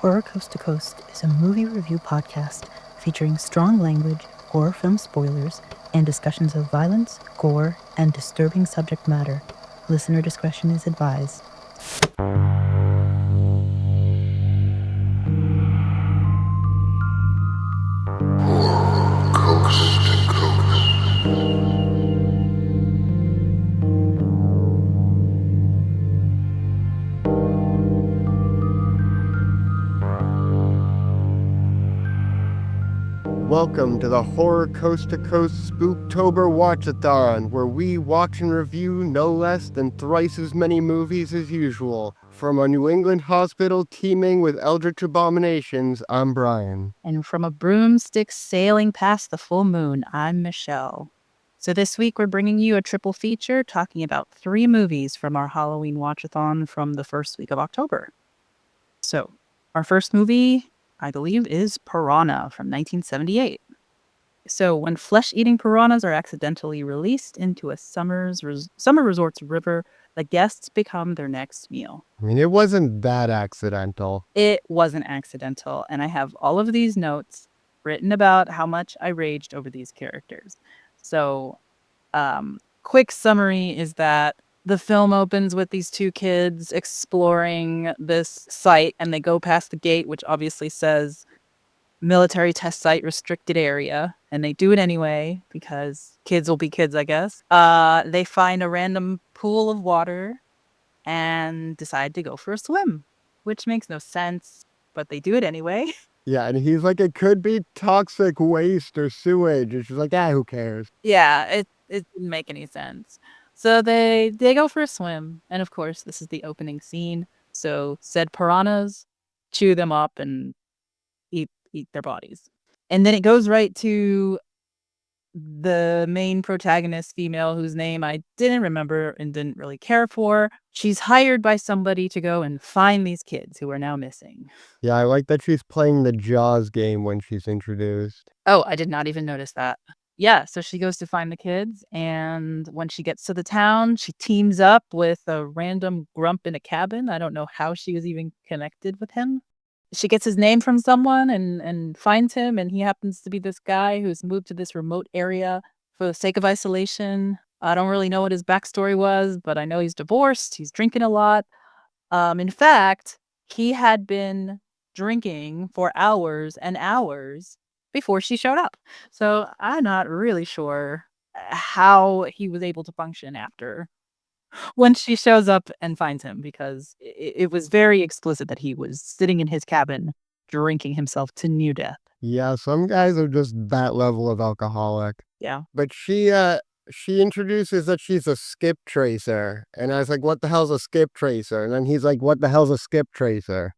Horror Coast to Coast is a movie review podcast featuring strong language, horror film spoilers, and discussions of violence, gore, and disturbing subject matter. Listener discretion is advised. Welcome to the Horror Coast to Coast Spooktober Watchathon, where we watch and review no less than thrice as many movies as usual. From a New England hospital teeming with eldritch abominations, I'm Brian. And from a broomstick sailing past the full moon, I'm Michelle. So this week we're bringing you a triple feature talking about 3 movies from our Halloween Watchathon from the first week of October. So our first movie, I believe, is Piranha from 1978. So when flesh-eating piranhas are accidentally released into a summer resort's river, the guests become their next meal. I mean, it wasn't that accidental. It wasn't accidental, and I have all of these notes written about how much I raged over these characters. So, quick summary is that the film opens with these 2 kids exploring this site, and they go past the gate, which obviously says military test site restricted area, and they do it anyway because kids will be kids, I guess. They find a random pool of water and decide to go for a swim, which makes no sense, but they do it anyway. Yeah, and he's like, it could be toxic waste or sewage. And she's like, who cares? Yeah, it didn't make any sense. So they go for a swim, and of course, this is the opening scene. So said piranhas chew them up and eat their bodies. And then it goes right to the main protagonist, female, whose name I didn't remember and didn't really care for. She's hired by somebody to go and find these kids who are now missing. Yeah, I like that she's playing the Jaws game when she's introduced. Oh, I did not even notice that. Yeah, so she goes to find the kids, and when she gets to the town, she teams up with a random grump in a cabin. I don't know how she was even connected with him. She gets his name from someone and finds him, and he happens to be this guy who's moved to this remote area for the sake of isolation. I don't really know what his backstory was, but I know he's divorced. He's drinking a lot. In fact, he had been drinking for hours and hours before she showed up. So I'm not really sure how he was able to function after when she shows up and finds him, because it was very explicit that he was sitting in his cabin drinking himself to near death. Yeah, some guys are just that level of alcoholic. Yeah. But she introduces that she's a skip tracer. And I was like, what the hell's a skip tracer? And then he's like, what the hell's a skip tracer?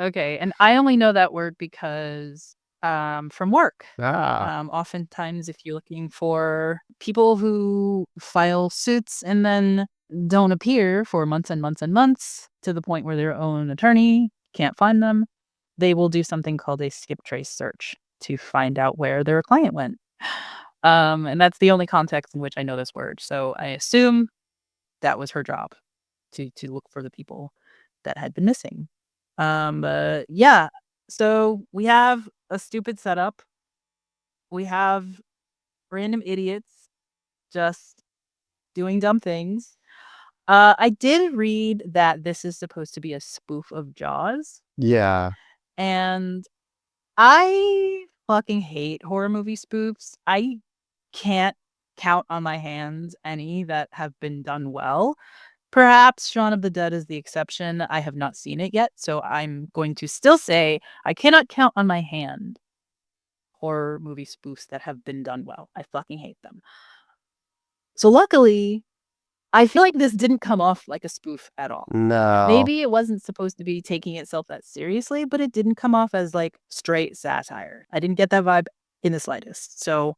Okay. And I only know that word because from work. Ah. Oftentimes, if you're looking for people who file suits and then don't appear for months and months and months to the point where their own attorney can't find them, they will do something called a skip trace search to find out where their client went. And that's the only context in which I know this word. So I assume that was her job to look for the people that had been missing. Yeah. So we have a stupid setup. We have random idiots just doing dumb things. I did read that this is supposed to be a spoof of Jaws. Yeah. And I fucking hate horror movie spoofs. I can't count on my hands any that have been done well. Perhaps Shaun of the Dead is the exception. I have not seen it yet, so I'm going to still say I cannot count on my hand horror movie spoofs that have been done well. I fucking hate them. So luckily, I feel like this didn't come off like a spoof at all. No. Maybe it wasn't supposed to be taking itself that seriously, but it didn't come off as like straight satire. I didn't get that vibe in the slightest. So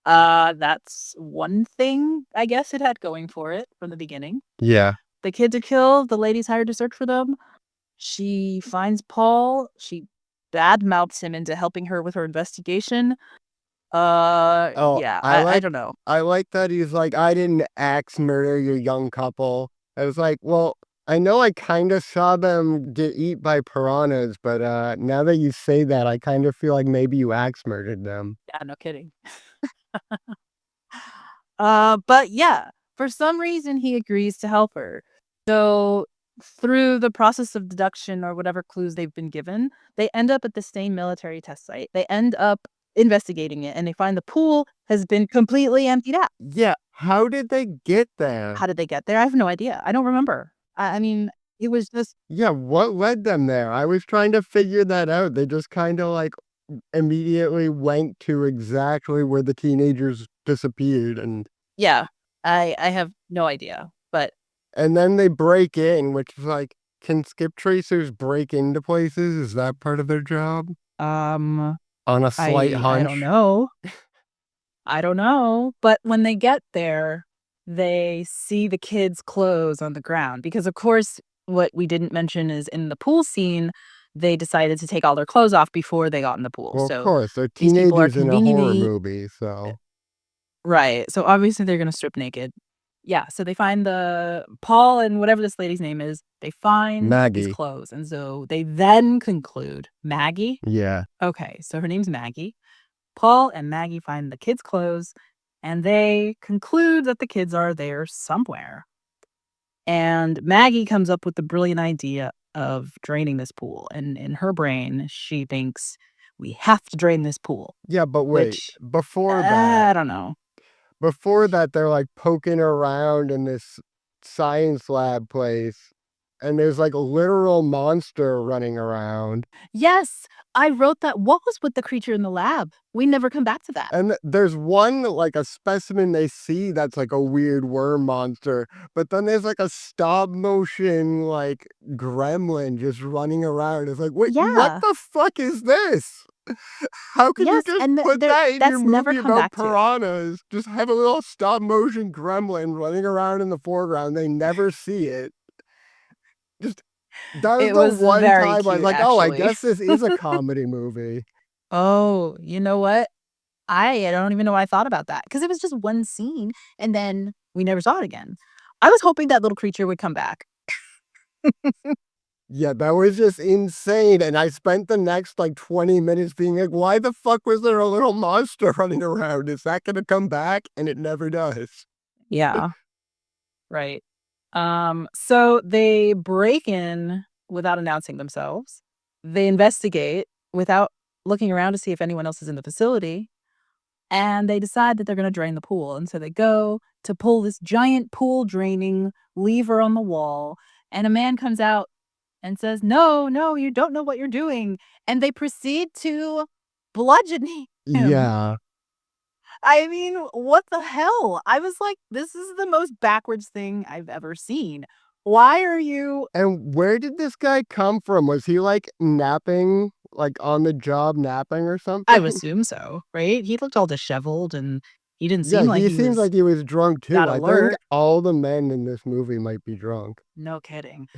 that's one thing I guess it had going for it from the beginning. Yeah. The kids are killed, the lady's hired to search for them. She finds Paul, she badmouths him into helping her with her investigation. Yeah, I don't know. I like that he's like, I didn't axe murder your young couple. I was like, well, I know I kinda saw them get eat by piranhas, but, now that you say that, I kind of feel like maybe you axe murdered them. Yeah, no kidding. But yeah, for some reason he agrees to help her. So through the process of deduction or whatever clues they've been given, they end up at the same military test site. They end up investigating it and they find the pool has been completely emptied out. Yeah, how did they get there? How did they get there? I have no idea. I don't remember. I mean, it was just Yeah, what led them there? I was trying to figure that out. They just kinda, like, immediately went to exactly where the teenagers disappeared, yeah. I have no idea. But and then they break in, which is like, can skip tracers break into places? Is that part of their job? um On a slight I don't hunch? know. I don't know, but when they get there, they see the kids' clothes on the ground because, of course, what we didn't mention is in the pool scene, they decided to take all their clothes off before they got in the pool. Well, of So course, they're these people are teenagers in a horror conveniently movie, so right. So obviously they're gonna strip naked. Yeah. So they find the Paul and whatever this lady's name is. They find these Maggie. clothes, and so they then conclude Maggie. Yeah. Okay, so her name's Maggie. Paul and Maggie find the kids' clothes and they conclude that the kids are there somewhere. And Maggie comes up with the brilliant idea of draining this pool. And in her brain, she thinks we have to drain this pool, Yeah, but wait, which I don't know. before that, they're, like, poking around in this science lab place, and there's, like, a literal monster running around. Yes, I wrote that. What was with the creature in the lab? We never come back to that. And there's one, like, a specimen they see that's like a weird worm monster, but then there's, like, a stop motion, like, gremlin just running around. It's like, "Wait, what Yeah. the fuck is this? How can you Yes. just And put that in your that's never movie come about back to. piranhas? Just have a little stop motion gremlin running around in the foreground, they never see it." Just that was It the was one very time I was cute, like, "Oh, I actually. guess this is a comedy movie." Oh, you know what? I don't even know why I thought about that because it was just one scene, and then we never saw it again. I was hoping that little creature would come back. Yeah, that was just insane, and I spent the next, like, 20 minutes being like, "Why the fuck was there a little monster running around? Is that gonna come back?" And it never does. Yeah, right. So they break in without announcing themselves. They investigate without looking around to see if anyone else is in the facility, and they decide that they're gonna drain the pool, and so they go to pull this giant pool draining lever on the wall, and a man comes out and says, "No, no, you don't know what you're doing." And they proceed to bludgeon him. Yeah, I mean, what the hell? I was like, this is the most backwards thing I've ever seen. Why are you and where did this guy come from? Was he, like, napping, like, on the job napping or I would something? assume so, right? He looked all disheveled and he didn't Yeah, seem like he he seems was like he was drunk too. that I think alert. all the men in this movie might be drunk. No kidding.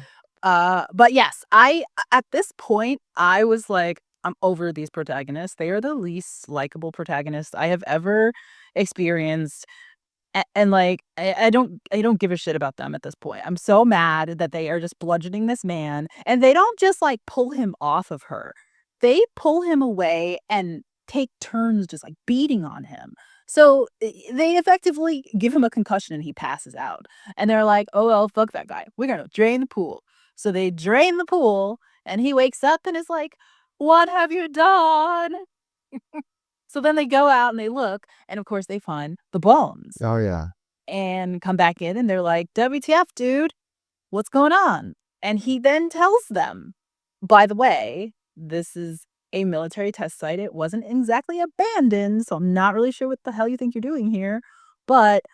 But yes, I at this point, I was like, I'm over these protagonists. They are the least likable protagonists I have ever experienced. And, like, I don't give a shit about them at this point. I'm so mad that they are just bludgeoning this man, and they don't just, like, pull him off of her. They pull him away and take turns just, like, beating on him. So, they effectively give him a concussion and he passes out. And they're like, "Oh, well, fuck that guy. We're gonna drain the pool." So they drain the pool, and he wakes up and is like, "What have you done?" So then they go out and they look, and of course they find the bones Oh, yeah. and come back in and they're like, "WTF, dude? What's going on?" And he then tells them, "By the way, this is a military test site. It wasn't exactly abandoned, so I'm not really sure what the hell you think you're doing here, but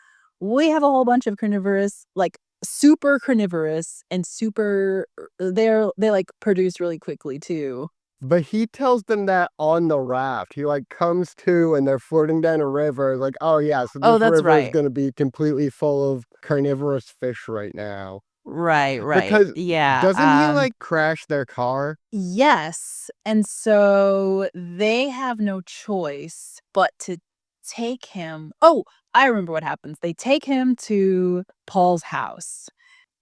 we have a whole bunch of carnivorous, like super carnivorous and super they like produce really quickly too." But he tells them that on the raft. He, like, comes to and they're floating down a river, like, "Oh, yeah, so Oh, this that's river is right. gonna be completely full of carnivorous fish right now." Right, right. Because Yeah, doesn't he, like, crash their car? yes, and so they have no choice but to take him. Oh, I remember what happens. They take him to Paul's house,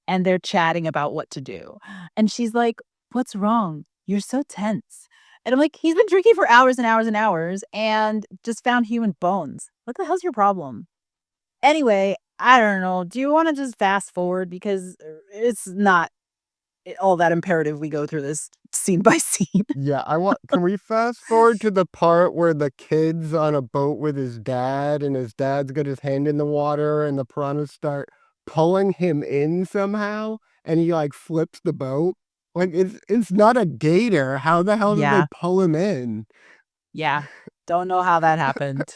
and they're chatting about what to do. And she's like, "What's wrong? You're so tense." And I'm like, "He's been drinking for hours and hours and hours and just found human bones. What the hell's your problem?" Anyway, I don't know. Do you want to just fast forward? Because it's not all that imperative we go through this scene by scene. Yeah, can we fast forward to the part where the kid's on a boat with his dad and his dad's got his hand in the water and the piranhas start pulling him in somehow and he like flips the boat? Like it's not a gator. How the hell did they Yeah. pull him in? Yeah. Don't know how that happened.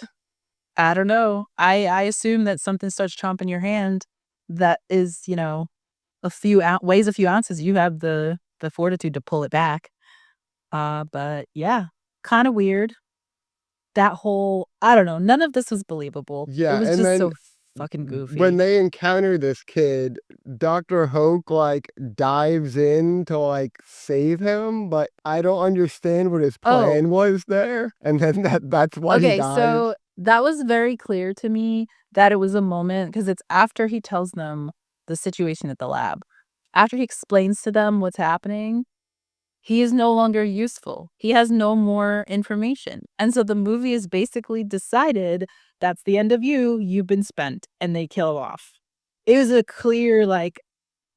I don't know. I assume that something starts chomping your hand that is, weighs a few ounces. You have the fortitude to pull it back. But yeah, kind of weird. That whole, I don't know, none of this was believable. It Yeah, was and just then so fucking when goofy. they encounter this kid, Dr. Hoke like dives in to like save him, but I don't understand what his Oh, plan was there. And then that's why he okay. dies. So that was very clear to me that it was a moment because it's after he tells them the situation at the lab. After he explains to them what's happening, he is no longer useful. He has no more information. And so the movie is basically decided that's the end of you. You've been spent, and they kill him off. It was a clear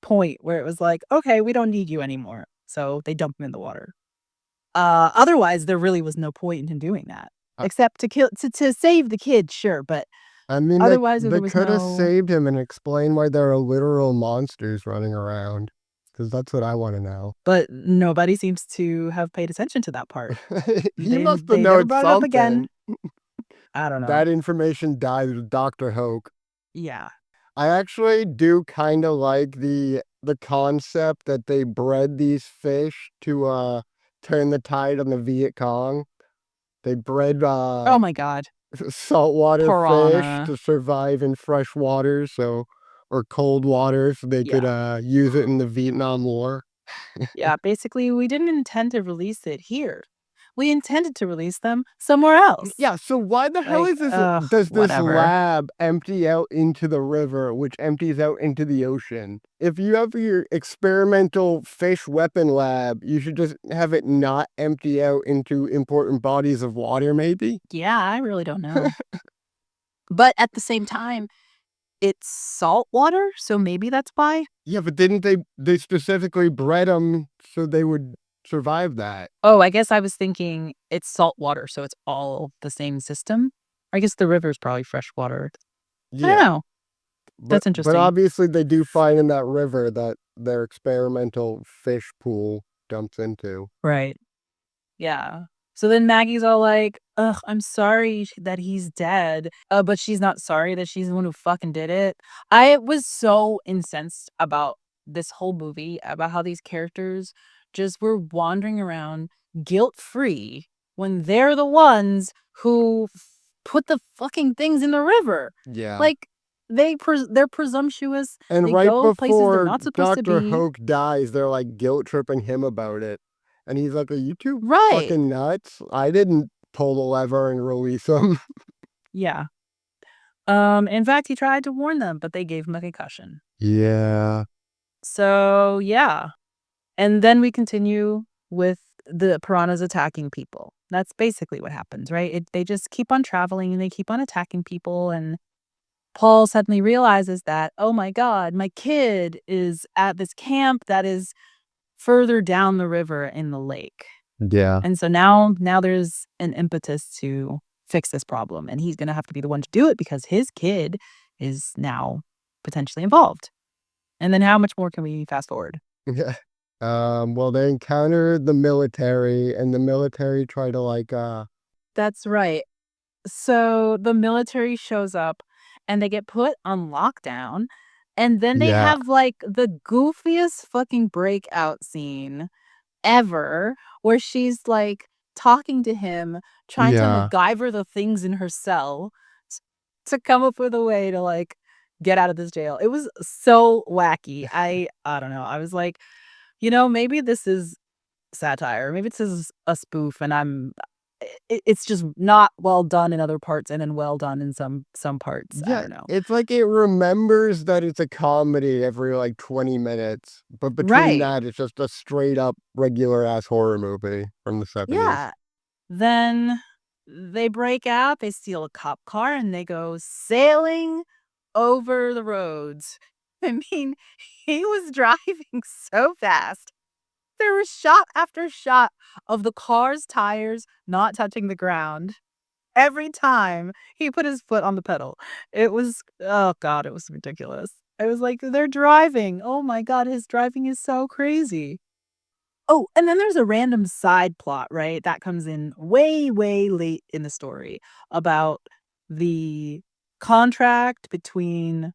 point where it was like, okay, we don't need you anymore. So they dump him in the water. Otherwise, there really was no point in him doing that, I, except to save the kid, sure. But I mean, otherwise, there they was could have no. saved him and explained why there are literal monsters running around. Because that's what I want to know. But nobody seems to have paid attention to that part. He They must have they never known brought it up again. something. I don't know. That information died with Dr. Hoke. Yeah. I actually do kind of like the concept that they bred these fish to turn the tide on the Viet Cong. They bred Oh my god. saltwater fish Piranha. to survive in fresh water, or cold water, so they could Yeah. use it in the Vietnam War. Yeah, basically, we didn't intend to release it here. We intended to release them somewhere else. Yeah, so why the hell Like, is this ugh, does this whatever. lab empty out into the river, which empties out into the ocean? If you have your experimental fish weapon lab, you should just have it not empty out into important bodies of water, maybe? Yeah, I really don't know. But at the same time, it's salt water, so maybe that's why? Yeah, but didn't they specifically bred them so they would survive that? Oh, I guess I was thinking it's salt water, so it's all the same system? I guess the river's probably fresh water. I don't Yeah, know. That's but interesting. obviously they do find in that river that their experimental fish pool dumps into. Right. Yeah. So then Maggie's all like, "Ugh, I'm sorry that he's dead." But she's not sorry that she's the one who fucking did it. I was so incensed about this whole movie, about how these characters just were wandering around guilt-free when they're the ones who put the fucking things in the river. Yeah. Like, they're presumptuous. And They right go places they're before not supposed to Dr. be. Hoke dies, they're like guilt tripping him about it. And he's like, "Are you two Right. fucking nuts? I didn't pull the lever and release him." Yeah. In fact, he tried to warn them, but they gave him a concussion. Yeah. So, yeah. And then we continue with the piranhas attacking people. That's basically what happens, right? They just keep on traveling and they keep on attacking people. And Paul suddenly realizes that, oh my God, my kid is at this camp that is further down the river in the lake. Yeah. And so now there's an impetus to fix this problem, and he's gonna have to be the one to do it because his kid is now potentially involved. And then how much more can we fast forward? Yeah. Well, they encounter the military, and the military try to That's right. So the military shows up and they get put on lockdown, and then they yeah, have the goofiest fucking breakout scene ever where she's talking to him, trying to yeah. MacGyver the things in her cell to come up with a way to get out of this jail. It was so wacky. I don't know. I was like, maybe this is satire. Maybe this is a spoof and it's just not well done in other parts and then well done in some parts. I Yeah, don't know. it's like it remembers that it's a comedy every like 20 minutes, but between Right. that, it's just a straight up regular ass horror movie from the 70s. Yeah. Then they break out, they steal a cop car, and they go sailing over the roads. I mean, he was driving so fast. There was shot after shot of the car's tires not touching the ground every time he put his foot on the pedal. It was, oh God, it was ridiculous. I was like, they're driving. Oh my God, his driving is so crazy. Oh, and then there's a random side plot, right? That comes in way, way late in the story about the contract between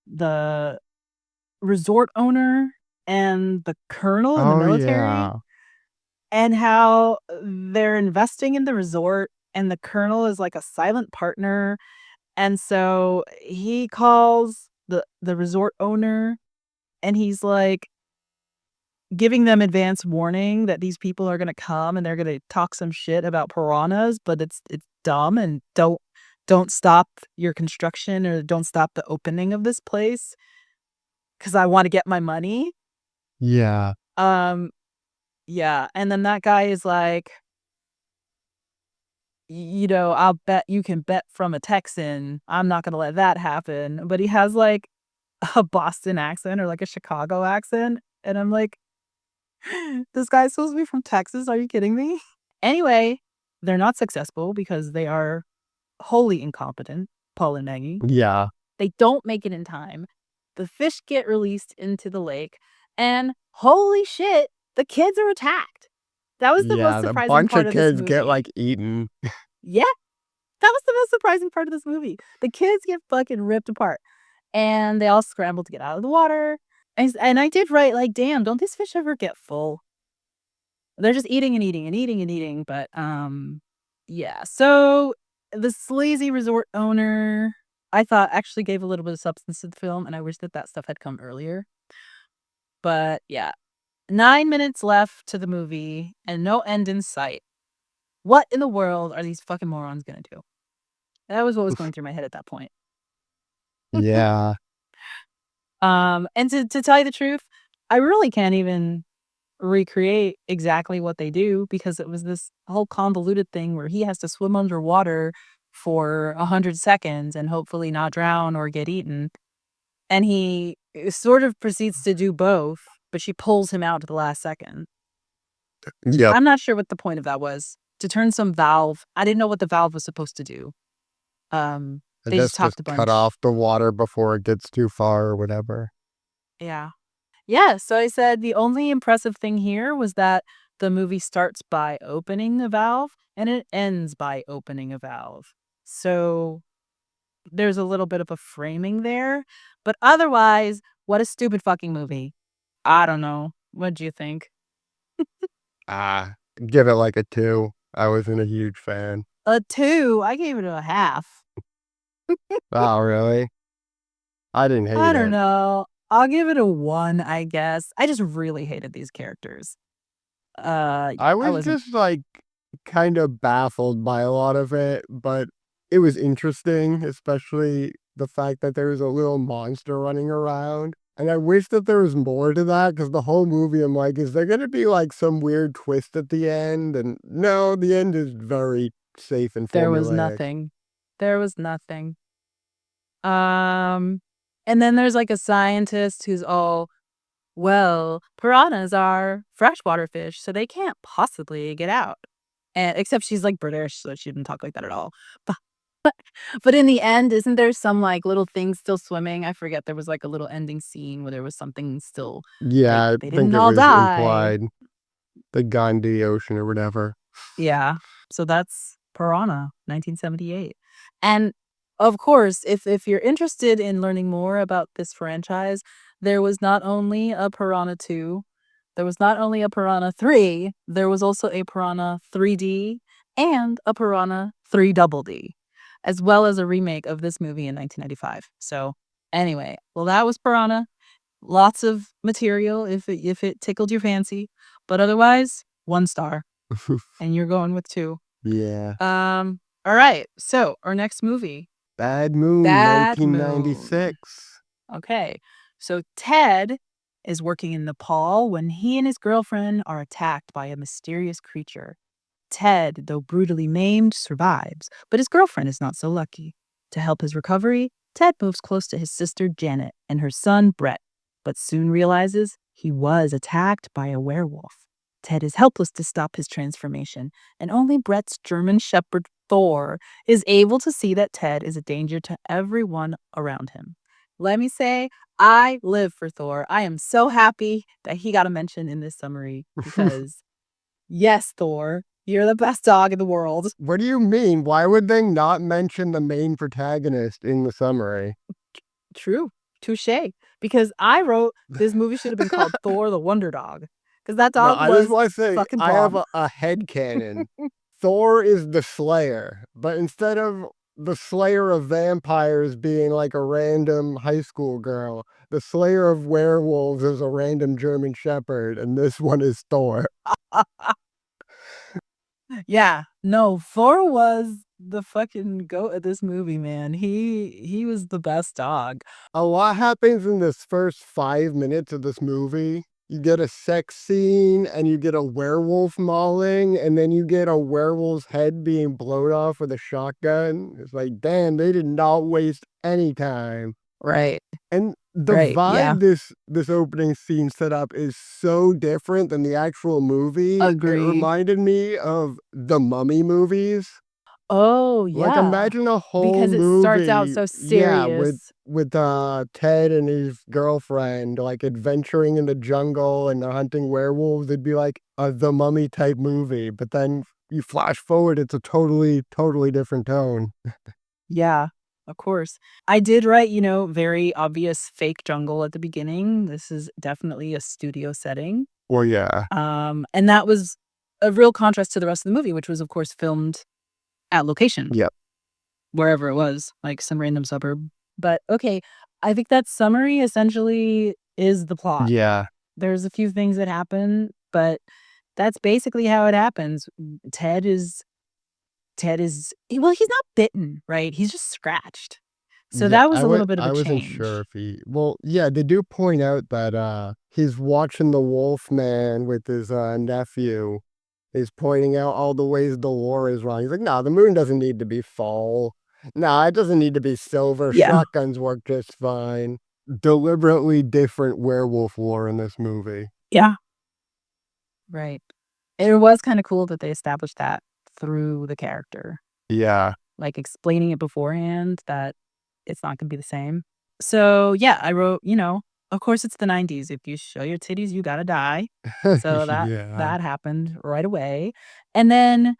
the resort owner and the colonel in the Oh, military, yeah. and how they're investing in the resort, and the colonel is like a silent partner. And so he calls the resort owner, and he's like giving them advance warning that these people are gonna come and they're gonna talk some shit about piranhas, but it's dumb, and don't stop your construction or don't stop the opening of this place because I wanna get my money. Yeah. Um, yeah, and then that guy is like, I'll bet you can bet from a Texan, I'm not gonna let that happen." But he has, like, a Boston accent or, like, a Chicago accent, and I'm like, "This guy's supposed to be from Texas, are you kidding me?" Anyway, they're not successful because they are wholly incompetent, Paul and Maggie. Yeah. They don't make it in time. The fish get released into the lake, and holy shit, the kids are attacked. That was the most Yeah. A surprising bunch part of of this kids get movie. like eaten. Yeah, that was the most surprising part of this movie. The kids get fucking ripped apart, and they all scramble to get out of the water. And I did write, like, "Damn, don't these fish ever get full?" They're just eating and eating and eating and eating, but, yeah. So, the sleazy resort owner, I thought actually gave a little bit of substance to the film, and I wish that that stuff had come earlier. But, yeah. 9 minutes left to the movie and no end in sight. What in the world are these fucking morons gonna do? That was what was going through my head at that point. Yeah. And to tell you the truth, I really can't even recreate exactly what they do because it was this whole convoluted thing where he has to swim underwater for 100 seconds and hopefully not drown or get eaten. And he sort of proceeds to do both, but she pulls him out at the last second. Yep. I'm not sure what the point of that was. To turn some valve. I didn't know what the valve was supposed to do. Um, I they just guess talked just a cut bunch. off the water before it gets too far or whatever. Yeah. Yeah, so I said the only impressive thing here was that the movie starts by opening a valve and it ends by opening a valve. So there's a little bit of a framing there, but otherwise, what a stupid fucking movie. I don't know. What do you think? Ah, give it like a 2. I wasn't a huge fan. A 2. I gave it a half. Oh, really? I didn't I hate don't it. know. I'll give it a 1, I guess. I just really hated these characters. I I was wasn't just like kind of baffled by a lot of it, but it was interesting, especially the fact that there was a little monster running around. And I wish that there was more to that because the whole movie, I'm like, is there going to be like some weird twist at the end? And no, the end is very safe and there was formulaic. nothing. There was nothing. Um, and then there's, like, a scientist who's all, "Well, piranhas are freshwater fish, so they can't possibly get out." And except she's, like, British, so she didn't talk like that at all. But but in the end, isn't there some, like, little thing still swimming? I forget, there was, like, a little ending scene where there was something still like, Yeah, I they think didn't it all was die. implied the Gandhi Ocean or whatever. Yeah. So that's Piranha, 1978. And of course, if you're interested in learning more about this franchise, there was not only a Piranha 2, there was not only a Piranha 3, there was also a Piranha 3D and a Piranha 3 Double D, as well as a remake of this movie in 1995. So anyway, well, that was Piranha. Lots of material if it tickled your fancy, but otherwise, 1 star. And you're going with 2. Yeah. All right. So our next movie, Bad Moon, Bad 1996. Okay. So Ted is working in Nepal when he and his girlfriend are attacked by a mysterious creature. Ted, though brutally maimed, survives, but his girlfriend is not so lucky. To help his recovery, Ted moves close to his sister Janet and her son Brett, but soon realizes he was attacked by a werewolf. Ted is helpless to stop his transformation, and only Brett's German shepherd Thor is able to see that Ted is a danger to everyone around him. Let me say, I live for Thor. I am so happy that he got a mention in this summary because, yes, Thor, you're the best dog in the world. What do you mean? Why would they not mention the main protagonist in the summary? True. Touche. Because I wrote this movie should have been called Thor the Wonder Dog. Because that No, dog I just was want to say, fucking I have bomb. a headcanon. Thor is the Slayer, but instead of the Slayer of vampires being like a random high school girl, the Slayer of werewolves is a random German shepherd, and this one is Thor. Yeah. No, Thor was the fucking goat of this movie, man. He was the best dog. A lot happens in this first 5 minutes of this movie. You get a sex scene, and you get a werewolf mauling, and then you get a werewolf's head being blown off with a shotgun. It's like, damn, they did not waste any time. Right. And the Right. Yeah. vibe this opening scene set up is so different than the actual movie. It Agree. reminded me of the Mummy movies. Oh, Like, yeah. imagine a whole Because it starts out movie, so yeah, serious. with Ted and his girlfriend, like, adventuring in the jungle, and they're hunting werewolves. It'd be like a The Mummy type movie, but then you flash forward, it's a totally, totally different tone. Yeah, of course. I did write, very obvious fake jungle at the beginning. This is definitely a studio setting. Well, yeah. And that was a real contrast to the rest of the movie, which was, of course, filmed at location, Yep. wherever it was, like some random suburb. But okay, I think that summary essentially is the plot. Yeah. There's a few things that happen, but that's basically how it happens. Ted is well, he's not bitten, right? He's just scratched. So Yeah, that was a little bit of a I wasn't sure change. if he well, yeah, they do point out that, he's watching the Wolf Man with his, nephew. He's pointing out all the ways the lore is wrong. He's like, "Nah, the moon doesn't need to be full. Nah, it doesn't need to be silver. Yeah. Shotguns work just fine." Deliberately different werewolf lore in this movie. Yeah. Right. It was kinda cool that they established that through the character, Yeah. like, explaining it beforehand that it's not gonna be the same. So, yeah, I wrote, of course, it's the '90s. If you show your titties, you gotta die. So Yeah. that happened right away. And then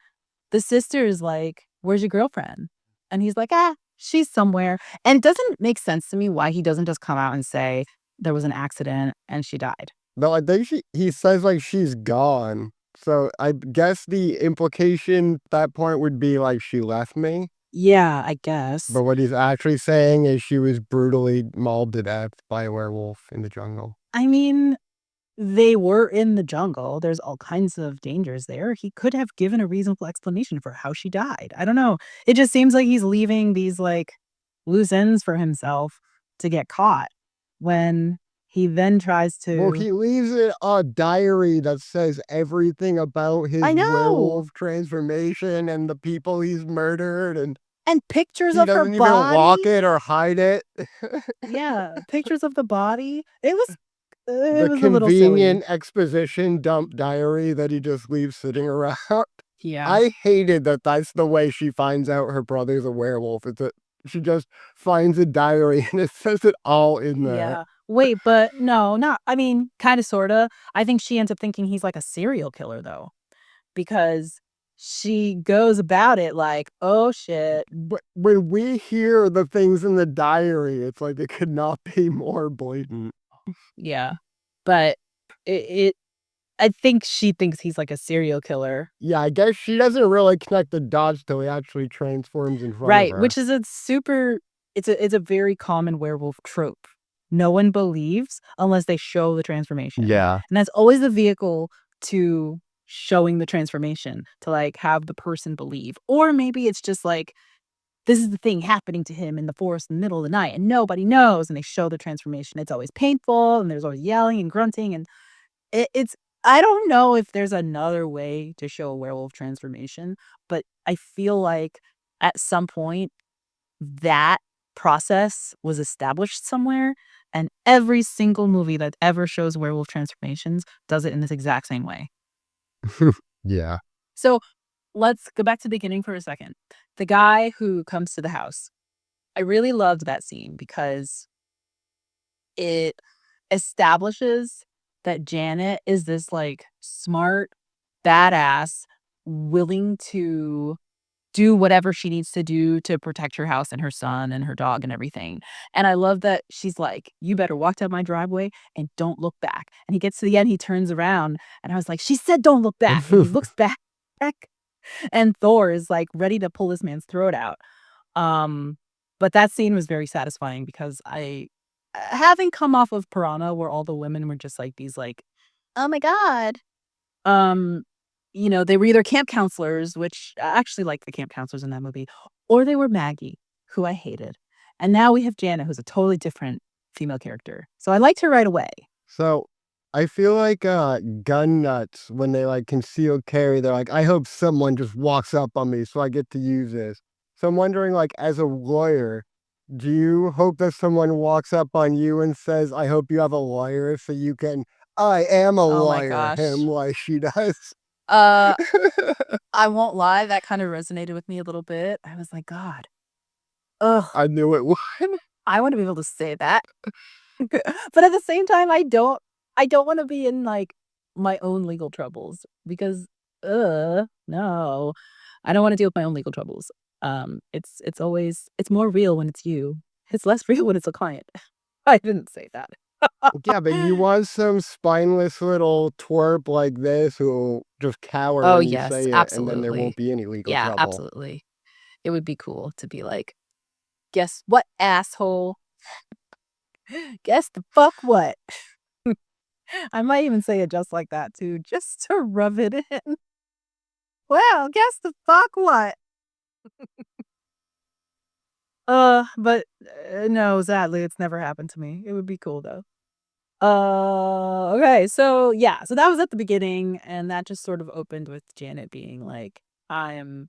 the sister is like, "Where's your girlfriend?" And he's like, "Ah, she's somewhere." And it doesn't make sense to me why he doesn't just come out and say, "There was an accident and she died." No, I think he says, like, she's gone. So, I guess the implication at that point would be, like, she left me? Yeah, I guess. But what he's actually saying is she was brutally mauled to death by a werewolf in the jungle. I mean, they were in the jungle. There's all kinds of dangers there. He could have given a reasonable explanation for how she died. I don't know. It just seems like he's leaving these, like, loose ends for himself to get caught when he then tries Well, to he leaves it a diary that says everything about his I know! werewolf transformation and the people he's murdered, and And pictures he of her doesn't even lock body. it or hide it. Yeah, pictures of the body. It The was a little silly. convenient exposition dump diary that he just leaves sitting around. Yeah. I hated that that's the way she finds out her brother's a werewolf. It's that she just finds a diary and it says it all in there. Yeah. Wait, but no, not I mean, kinda, sorta. I think she ends up thinking he's like a serial killer, though, because she goes about it like, "Oh, shit." But when we hear the things in the diary, it's like it could not be more blatant. Yeah. But it I think she thinks he's like a serial killer. Yeah, I guess she doesn't really connect the dots till he actually transforms in front of Right, her. which is a super it's a very common werewolf trope. No one believes unless they show the transformation, Yeah. and that's always the vehicle to showing the transformation to like have the person believe. Or maybe it's just like this is the thing happening to him in the forest in the middle of the night and nobody knows, and they show the transformation. It's always painful and there's always yelling and grunting, and it's I don't know if there's another way to show a werewolf transformation, but I feel like at some point that process was established somewhere, and every single movie that ever shows werewolf transformations does it in this exact same way. Yeah. So let's go back to the beginning for a second. The guy who comes to the house, I really loved that scene because it establishes that Janet is this like smart, badass, willing to do whatever she needs to do to protect her house and her son and her dog and everything. And I love that she's like, "You better walk down my driveway and don't look back." And he gets to the end, he turns around, and I was like, "She said don't look back." And he looks back, and Thor is like ready to pull this man's throat out. Um, but that scene was very satisfying because having come off of Piranha, where all the women were just like these, like, "Oh my god." Um, they were either camp counselors, which I actually like the camp counselors in that movie, or they were Maggie, who I hated. And now we have Jana, who's a totally different female character. So I liked her right away. So I feel like gun nuts, when they like concealed carry, they're like, I hope someone just walks up on me so I get to use this. So I'm wondering, like, as a lawyer, do you hope that someone walks up on you and says, I hope you have a lawyer so you can, I am a Oh my lawyer, him gosh. like she does? Uh, I won't lie, that kind of resonated with me a little bit. I was like, God, ugh, I knew it would. I want to be able to say that. But at the same time, I don't wanna be in, like, my own legal troubles because, no. I don't wanna deal with my own legal troubles. It's more real when it's you. It's less real when it's a client. I didn't say that. Yeah, but you want some spineless little twerp like this who'll just cower Oh, when you yes, say it, and then there absolutely. won't be any legal Yeah, trouble. absolutely. It would be cool to be like, "Guess what, asshole? Guess the fuck what?" I might even say it just like that too, just to rub it in. Well, guess the fuck what? But, no, sadly, it's never happened to me. It would be cool though. Okay, so yeah, so that was at the beginning, and that just sort of opened with Janet being like, "I'm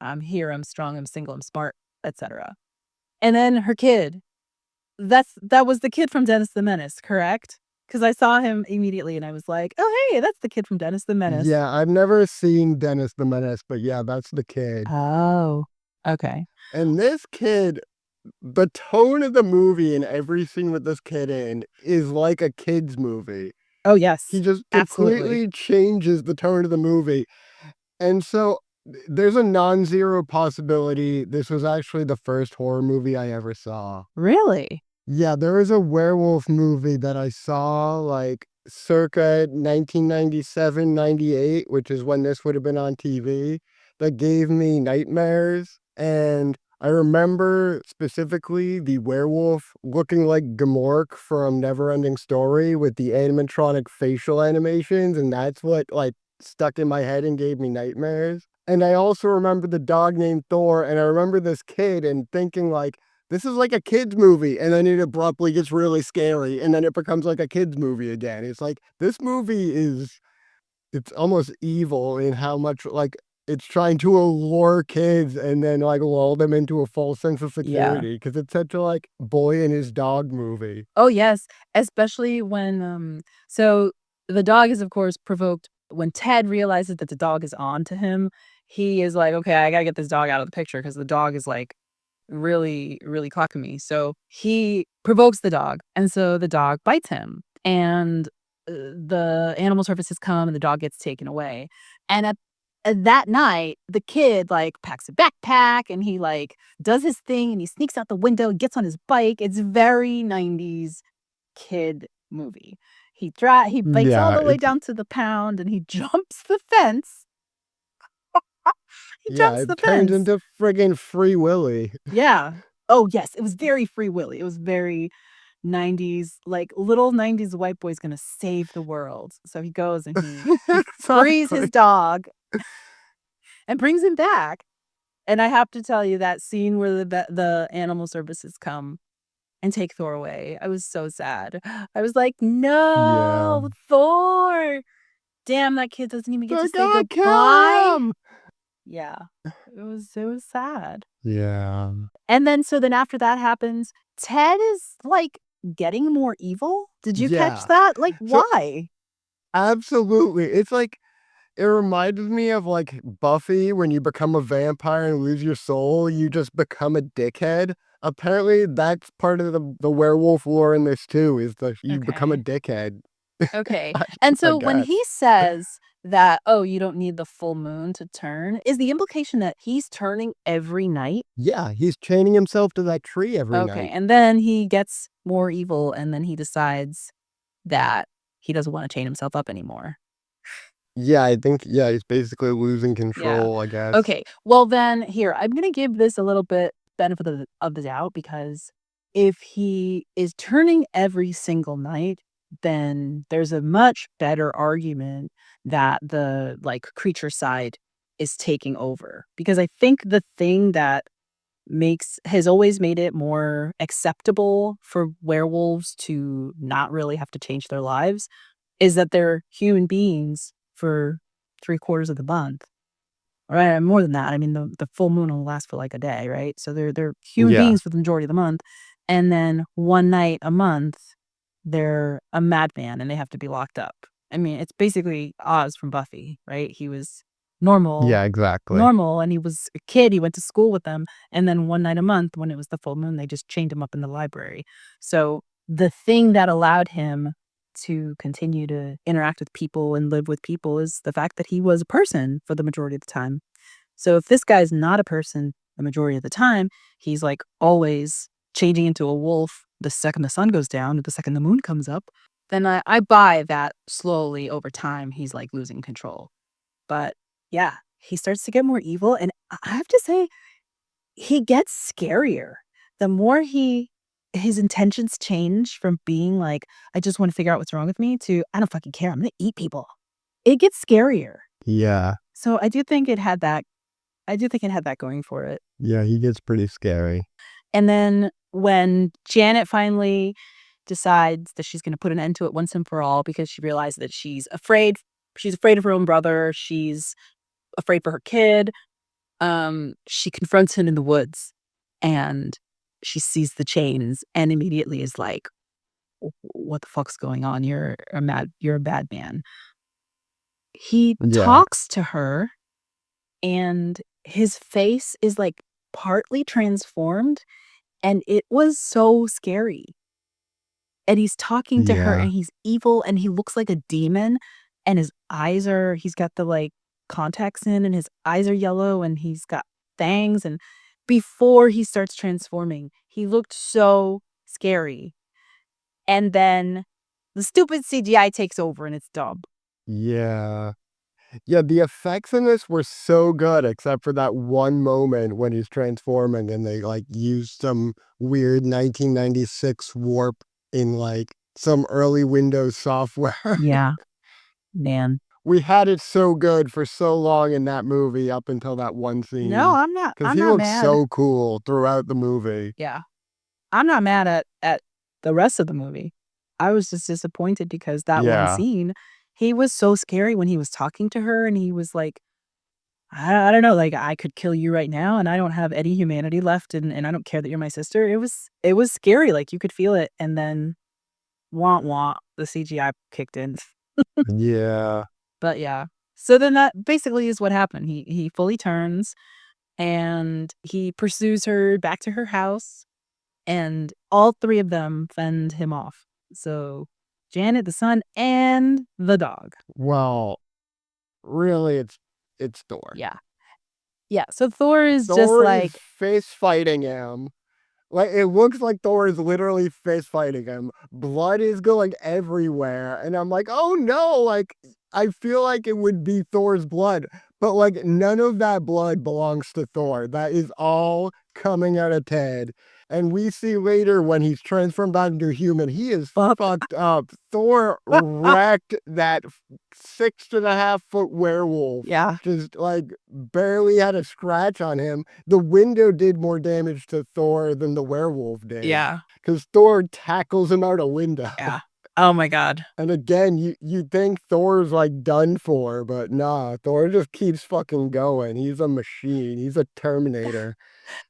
I'm here, I'm strong, I'm single, I'm smart," etc. And then her kid, that was the kid from Dennis the Menace, correct? Because I saw him immediately and I was like, "Oh, hey, that's the kid from Dennis the Menace." Yeah, I've never seen Dennis the Menace, but yeah, that's the kid. Oh, okay. And this kid, the tone of the movie and every scene with this kid in is like a kid's movie. Oh, He yes, just absolutely. completely changes the tone of the movie. And so there's a non-zero possibility this was actually the first horror movie I ever saw. Really? Yeah, there was a werewolf movie that I saw like circa 1997, 98, which is when this would have been on TV, that gave me nightmares. And I remember specifically the werewolf looking like Gamork from Neverending Story with the animatronic facial animations. And that's what like stuck in my head and gave me nightmares. And I also remember the dog named Thor. And I remember this kid and thinking like, this is like a kid's movie, and then it abruptly gets really scary, and then it becomes like a kid's movie again. It's like this movie it's almost evil in how much like it's trying to allure kids and then like lull them into a false sense of Yeah. security because it's such a like boy and his dog movie. Oh, yes, especially when, so the dog is, of course, provoked when Ted realizes that the dog is on to him. He is like, "Okay, I gotta get this dog out of the picture because the dog is, like, really, really clocking me." So he provokes the dog, and so the dog bites him, and, the animal services come and the dog gets taken away. And at that night, the kid, like, packs a backpack and he, like, does his thing and he sneaks out the window, gets on his bike. It's very 90s kid movie. He bikes all Yeah, the way it's down to the pound and he jumps the fence. He yeah, jumps the it turns fence. into friggin' Free Willy. Yeah. Oh, yes, it was very Free Willy. It was very 90s, like little 90s white boy's gonna save the world. So he goes and he frees his Exactly. dog and brings him back. And I have to tell you that scene where the animal services come and take Thor away. I was so sad. I was like, Yeah. no, Thor. Damn, that kid doesn't even get They're to say gonna kill goodbye. him! Yeah. It was sad. Yeah. And then so then after that happens, Ted is like getting more evil. Did you catch Yeah. that? Like, So why? absolutely. It's like it reminded me of like Buffy when you become a vampire and lose your soul, you just become a dickhead. Apparently that's part of the werewolf lore in this too, is that you become a Okay. dickhead. Okay. I, And I so when guess. he says that, oh, you don't need the full moon to turn, is the implication that he's turning every night? Yeah, he's chaining himself to that tree every Okay. night. And then he gets more evil and then he decides that he doesn't want to chain himself up anymore. Yeah, I think he's basically losing Yeah. control, I guess. Okay. Well, then here, I'm going to give this a little bit benefit of the doubt because if he is turning every single night, then there's a much better argument that the like creature side is taking over. Because I think the thing that has always made it more acceptable for werewolves to not really have to change their lives is that they're human beings for 3/4 of the month. Right, more than that. I mean, the full moon will last for, like, a day, right? So they're human Yeah. beings for the majority of the month, and then 1 night a month, they're a madman, and they have to be locked up. I mean, it's basically Oz from Buffy, right? He was normal Yeah, exactly. normal, and he was a kid, he went to school with them, and then 1 night a month, when it was the full moon, they just chained him up in the library. So, the thing that allowed him to continue to interact with people and live with people is the fact that he was a person for the majority of the time. So if this guy's not a person the majority of the time, he's like always changing into a wolf the second the sun goes down, or the second the moon comes up, then I buy that slowly over time he's like losing control. But yeah, he starts to get more evil. And I have to say, he gets scarier. The more his intentions change from being like, I just want to figure out what's wrong with me to I don't fucking care. I'm gonna eat people. It gets scarier. Yeah. So I do think it had that going for it. Yeah, he gets pretty scary. And then when Janet finally decides that she's gonna put an end to it once and for all because she realized that she's afraid of her own brother, she's afraid for her kid, she confronts him in the woods, and she sees the chains and immediately is like, What the fuck's going on? You're a bad man." He Yeah. talks to her, and his face is, like, partly transformed. And it was so scary. And he's talking to her, Yeah. and he's evil, and he looks like a demon, and he's got the, like, contacts in, and his eyes are yellow, and he's got fangs, and before he starts transforming, he looked so scary. And then the stupid CGI takes over, and it's dumb. Yeah. Yeah, the effects in this were so good, except for that one moment when he's transforming and they like used some weird 1996 warp in like some early Windows software. Yeah, man. We had it so good for so long in that movie up until that one No, scene. Because I'm he not looks mad. so cool throughout the movie. Yeah. I'm not mad at the rest of the movie. I was just disappointed because that one Yeah. scene, he was so scary when he was talking to her and he was like, I don't know, like, "I could kill you right now, and I don't have any humanity left, and I don't care that you're my sister." It was scary, like, you could feel it, and then, "Wah, wah," the CGI kicked in. Yeah. But, yeah. So then that basically is what happened. He fully turns, and he pursues her back to her house. And all 3 of them fend him off. So, Janet, the son, and the dog. Well, really, it's Thor. Yeah. Yeah, so Thor is just Thor is like face fighting him. Like, it looks like Thor is literally fist fighting him. Blood is going everywhere, and I'm like, "Oh, no," like, I feel like it would be Thor's blood, but, like, none of that blood belongs to Thor. That is all coming out of Ted, And we see later when he's transformed back into a human, he is fucked up. Thor wrecked that 6.5-foot werewolf. Yeah. Just like barely had a scratch on him. The window did more damage to Thor than the werewolf did. Yeah. Because Thor tackles him out a window. Yeah. Oh my God. And again, you think Thor's like done for, but nah, Thor just keeps fucking going. He's a machine. He's a Terminator.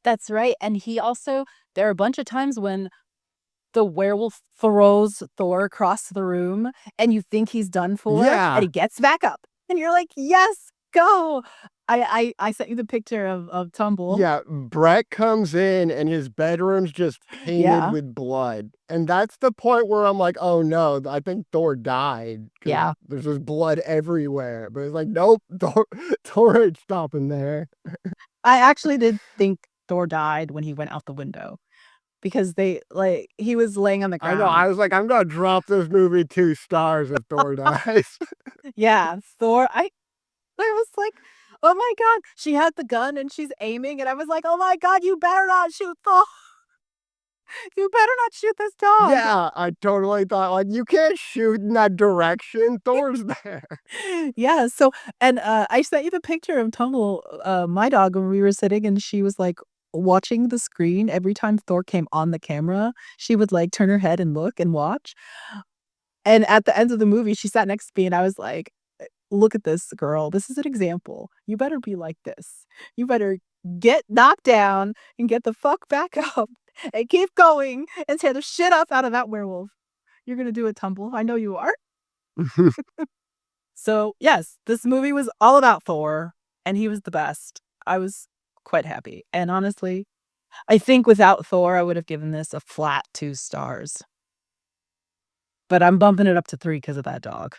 That's right. And he also, there are a bunch of times when the werewolf throws Thor across the room and you think he's done for. Yeah. And he gets back up. And you're like, yes, go. I sent you the picture of Tumble. Yeah, Brett comes in and his bedroom's just painted Yeah. with blood. And that's the point where I'm like, oh no, I think Thor died. 'cause Yeah. There's just blood everywhere. But it's like, nope, Thor ain't stopping there. I actually did think Thor died when he went out the window. Because he was laying on the I ground. know, I was like, I'm gonna drop this movie 2 stars if Thor dies. Yeah, Thor, I was like, oh my God, she had the gun and she's aiming, and I was like, oh my God, you better not shoot Thor. You better not shoot this dog. Yeah, I totally thought, like, you can't shoot in that direction. Thor's there. Yeah, so, and I sent you the picture of Tumble, my dog, when we were sitting, and she was like watching the screen. Every time Thor came on the camera, she would like turn her head and look and watch. And at the end of the movie, she sat next to me and I was like, look at this girl. This is an example. You better be like this. You better get knocked down and get the fuck back up and keep going and tear the shit up out of that werewolf. You're going to do it, Tumble. I know you are. So, yes, this movie was all about Thor, and he was the best. I was quite happy. And honestly, I think without Thor, I would have given this a flat 2 stars. But I'm bumping it up to 3 because of that dog.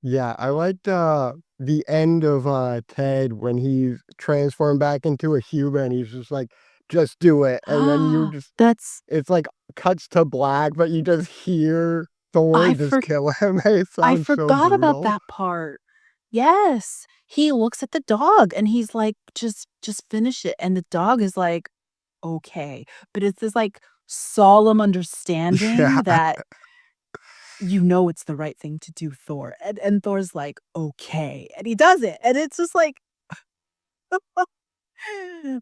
Yeah, I liked the end of Ted when he's transformed back into a human. He's just like, just do it. And then you just, it's like cuts to black, but you just hear Thor just kill him. It I sounds so forgot about brutal. that part. Yes. He looks at the dog and he's like, just finish it. And the dog is like, okay. But it's this like solemn understanding Yeah. that you know it's the right thing to do, Thor. And Thor's like, okay. And he does it. And it's just like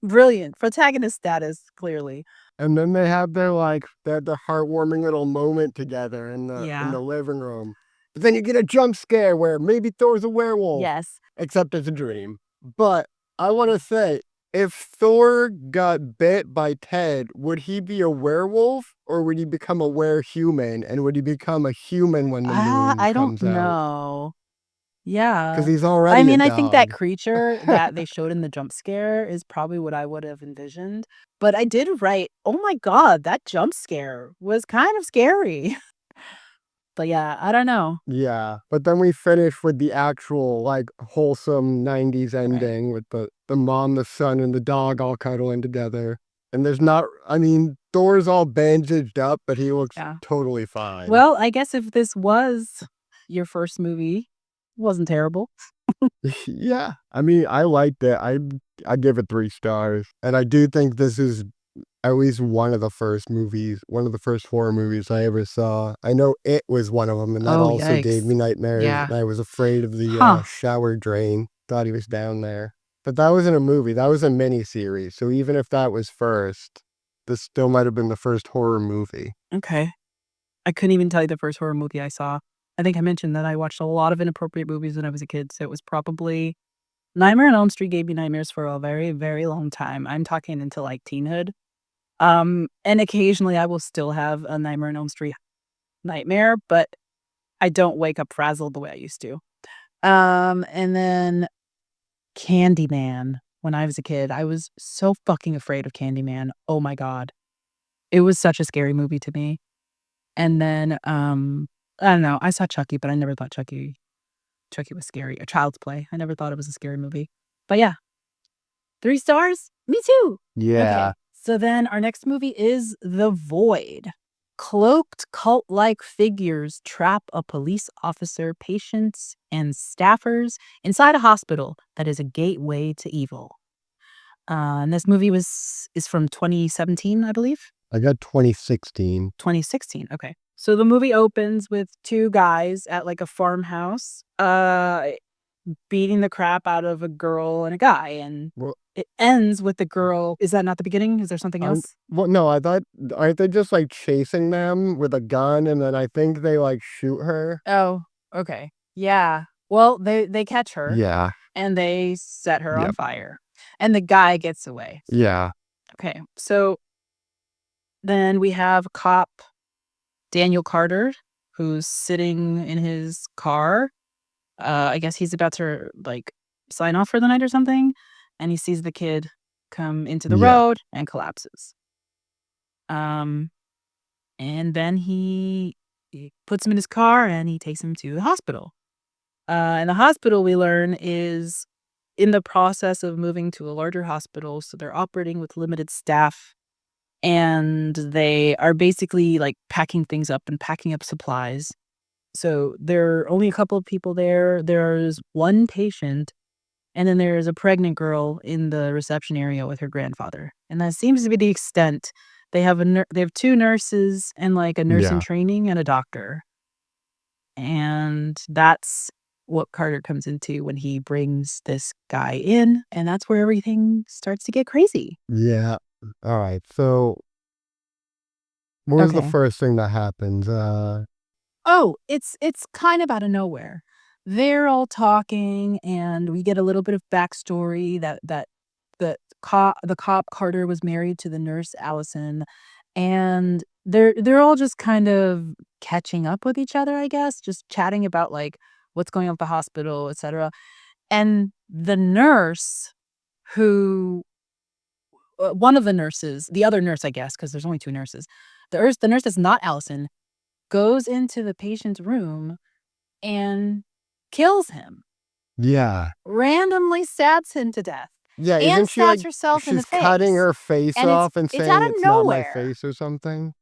brilliant. Protagonist status, clearly. And then they had their heartwarming little moment together in the living room. But then you get a jump scare where maybe Thor's a werewolf. Yes. Except it's a dream. But I want to say, if Thor got bit by Ted, would he be a werewolf or would he become a werehuman? And would he become a human when the moon I comes don't out? know. Yeah. Because he's already I mean, a I think that dog. creature that they showed in the jump scare is probably what I would have envisioned. But I did write, oh my God, that jump scare was kind of scary. But yeah, I don't know. Yeah, but then we finish with the actual, like, wholesome 90s ending with the mom, the son, and the dog all cuddling together. And there's not, I mean, Thor's all bandaged up, but he looks totally fine. Well, I guess if this was your first movie, it wasn't terrible. Yeah, I mean, I liked it. I give it 3 stars. And I do think this is at least one of the first horror movies I ever saw. I know It was one of them, and that also gave me nightmares. Yeah. And I was afraid of the shower drain. Thought he was down there. But that wasn't a movie. That was a miniseries. So even if that was first, this still might have been the first horror movie. Okay. I couldn't even tell you the first horror movie I saw. I think I mentioned that I watched a lot of inappropriate movies when I was a kid. So it was probably Nightmare on Elm Street gave me nightmares for a very, very long time. I'm talking into like teenhood. And occasionally I will still have a Nightmare on Elm Street nightmare, but I don't wake up frazzled the way I used to. And then Candyman. When I was a kid, I was so fucking afraid of Candyman. Oh my God. It was such a scary movie to me. And then, I don't know. I saw Chucky, but I never thought Chucky was scary. A Child's Play. I never thought it was a scary movie. But yeah. 3 stars? Me too. Yeah. Okay. So then our next movie is The Void. Cloaked cult-like figures trap a police officer, patients, and staffers inside a hospital that is a gateway to evil. And this movie is from 2017, I believe. I got 2016. 2016. Okay. So the movie opens with two guys at like a farmhouse, beating the crap out of a girl and a guy, and Well, it ends with the girl. Is that not the beginning? Is there something else? well, no, I thought, aren't they just like chasing them with a gun and then I think they like shoot her? Oh, okay. Yeah. Well, they catch her Yeah. and they set her on Yep. fire, and the guy gets away. Yeah. Okay. So then we have cop Daniel Carter, who's sitting in his car. I guess he's about to like sign off for the night or something, and he sees the kid come into the Yeah. road and collapses. Um, and then he puts him in his car and he takes him to the hospital. And the hospital, we learn, is in the process of moving to a larger hospital, so they're operating with limited staff, and they are basically like packing things up and packing up supplies. So there are only a couple of people there. There's one patient, and then there's a pregnant girl in the reception area with her grandfather. And that seems to be the extent. They have they have two nurses and like a nurse in Yeah. training and a doctor. And that's what Carter comes into when he brings this guy in, and that's where everything starts to get crazy. Yeah. All right. So what was the Okay. first thing that happens? Oh, it's kind of out of nowhere. They're all talking, and we get a little bit of backstory that the cop Carter was married to the nurse Allison, and they're all just kind of catching up with each other, I guess, just chatting about like what's going on at the hospital, etc. And the nurse who one of the nurses, the other nurse, I guess, because there's only two nurses. The nurse that's not Allison goes into the patient's room and kills him, Yeah. randomly stabs him to death, Yeah, and isn't she stabs like herself in the she's cutting face. her face And off and it's out saying of it's not my nowhere. face or something?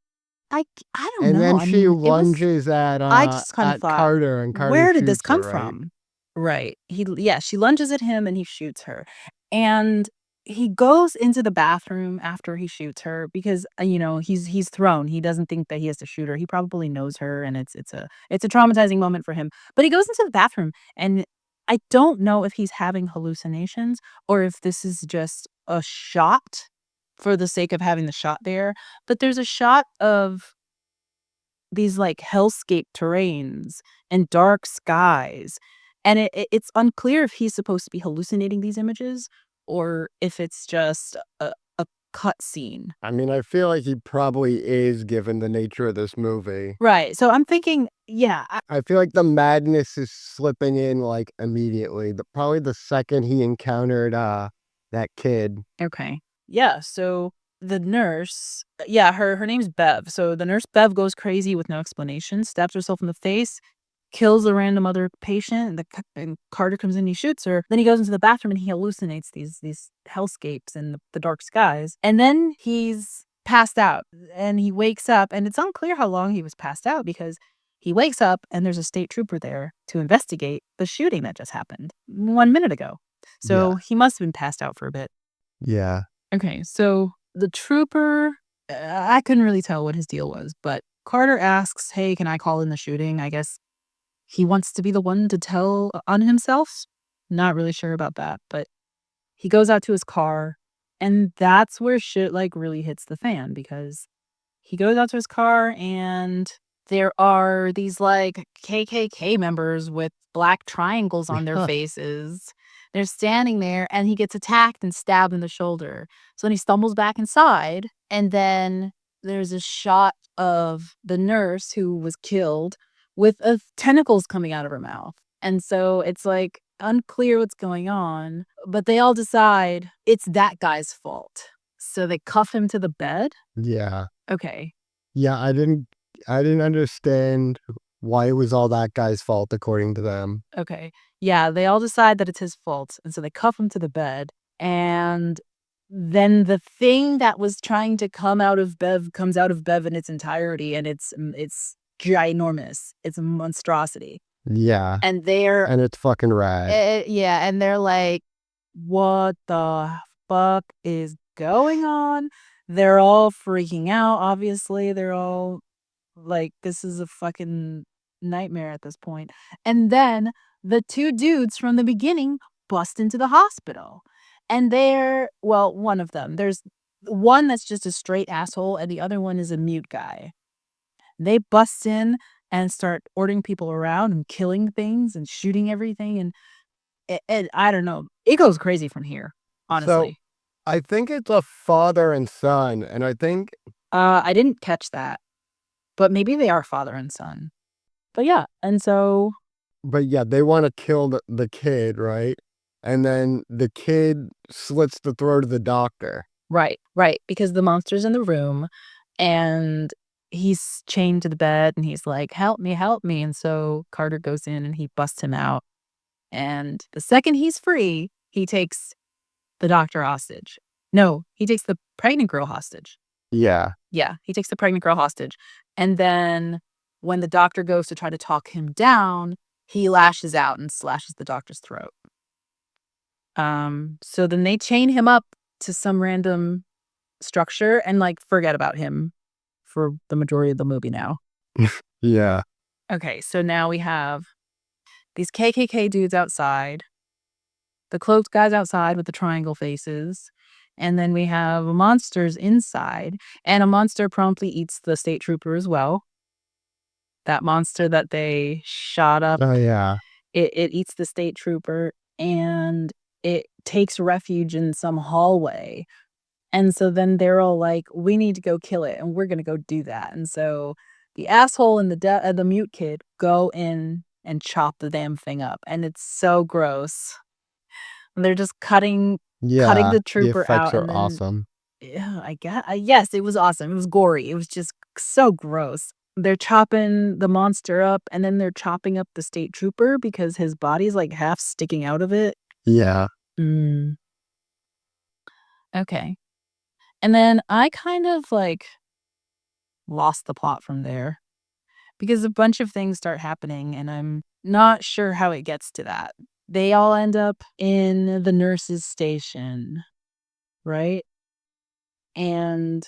I don't And know. then I she mean, it was lunges I just kind of at thought, Carter and Carter "Where did this shoots her, come right? from?" Right. Yeah, she lunges at him and he shoots her. And he goes into the bathroom after he shoots her because, he's thrown. He doesn't think that he has to shoot her. He probably knows her, and it's a traumatizing moment for him. But he goes into the bathroom, and I don't know if he's having hallucinations or if this is just a shot for the sake of having the shot there. But there's a shot of these like hellscape terrains and dark skies, and it's unclear if he's supposed to be hallucinating these images or if it's just a cut scene. I mean, I feel like he probably is given the nature of this movie. Right, so I'm thinking, yeah, I feel like the madness is slipping in like immediately. Probably the second he encountered that kid. okay. Yeah, so the nurse, yeah, her name's Bev. So the nurse Bev goes crazy with no explanation, stabs herself in the face, kills a random other patient, and and Carter comes in, he shoots her. Then he goes into the bathroom and he hallucinates these hellscapes and the dark skies. And then he's passed out and he wakes up, and it's unclear how long he was passed out because he wakes up and there's a state trooper there to investigate the shooting that just happened 1 minute ago. Yeah. So he must have been passed out for a bit. Yeah. Okay, so the trooper, I couldn't really tell what his deal was, but Carter asks, "Hey, can I call in the shooting?" I guess he wants to be the one to tell on himself. Not really sure about that, but he goes out to his car, and that's where shit like really hits the fan because he goes out to his car and there are these like KKK members with black triangles on their faces. They're standing there and he gets attacked and stabbed in the shoulder. So then he stumbles back inside, and then there's a shot of the nurse who was killed with tentacles coming out of her mouth. And so it's like unclear what's going on, but they all decide it's that guy's fault. So they cuff him to the bed. Yeah. Okay. Yeah, I didn't understand why it was all that guy's fault according to them. Okay. Yeah, they all decide that it's his fault, and so they cuff him to the bed, and then the thing that was trying to come out of Bev comes out of Bev in its entirety, and it's ginormous. It's a monstrosity. Yeah. And they're And it's fucking rad. yeah, and they're like, "What the fuck is going on?" They're all freaking out, obviously. They're all like, this is a fucking nightmare at this point. And then the two dudes from the beginning bust into the hospital. And one of them. There's one that's just a straight asshole, and the other one is a mute guy. They bust in and start ordering people around and killing things and shooting everything. And I don't know. It goes crazy from here, honestly. So I think it's a father and son, and I think I didn't catch that, but maybe they are father and son. But yeah, and so but yeah, they want to kill the kid, right? And then the kid slits the throat of the doctor. right, because the monster's in the room, and he's chained to the bed, and he's like, help me," and so Carter goes in, and he busts him out, and the second he's free, he takes the doctor hostage. No, he takes the pregnant girl hostage. Yeah. Yeah, he takes the pregnant girl hostage, and then when the doctor goes to try to talk him down, he lashes out and slashes the doctor's throat. So then they chain him up to some random structure and, like, forget about him for the majority of the movie now. Yeah. Okay, so now we have these KKK dudes outside, the cloaked guys outside with the triangle faces, and then we have monsters inside, and a monster promptly eats the state trooper as well. That monster that they shot up, Oh yeah. it eats the state trooper, and it takes refuge in some hallway. And so then they're all like, "We need to go kill it, and we're gonna go do that." And so the asshole and the mute kid go in and chop the damn thing up, and it's so gross. And they're just cutting Yeah. the The trooper effects out, are and then awesome. yeah, I guess yes, it was awesome. It was gory. It was just so gross. They're chopping the monster up, and then they're chopping up the state trooper because his body's, like, half sticking out of it. Yeah. Mm, okay. And then I kind of, like, lost the plot from there because a bunch of things start happening, and I'm not sure how it gets to that. They all end up in the nurse's station, right? And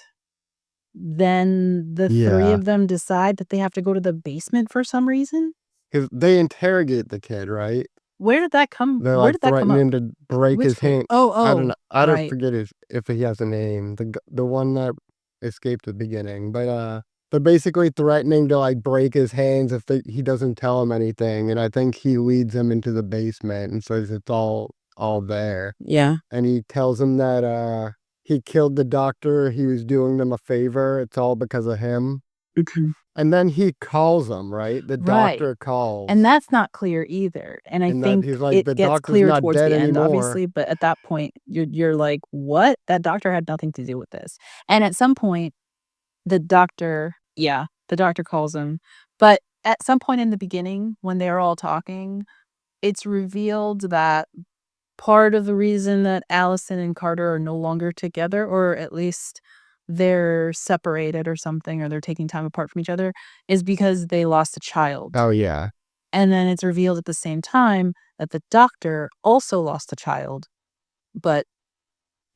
then the 3 Yeah. of them decide that they have to go to the basement for some reason? Because they interrogate the kid, right? Where did that come They're where like did that come up? threatening to break Which his kid? hand. Oh, I don't oh, know. I don't right. forget if he has a name. The one that escaped at the beginning, but they're basically threatening to like break his hands if he doesn't tell them anything. And I think he leads them into the basement and says it's all there. Yeah. And he tells them that he killed the doctor. He was doing them a favor. It's all because of him. And then he calls them, right? The Right. doctor calls. And that's not clear either, and I And that think he's like, it the gets doctor's clear not towards dead the end, anymore. obviously, but at that point, you're like, "What? That doctor had nothing to do with this." And at some point, the doctor calls him, but at some point in the beginning, when they're all talking, it's revealed that part of the reason that Allison and Carter are no longer together, or at least they're separated or something, or they're taking time apart from each other, is because they lost a child. Oh, yeah. And then it's revealed at the same time that the doctor also lost a child, but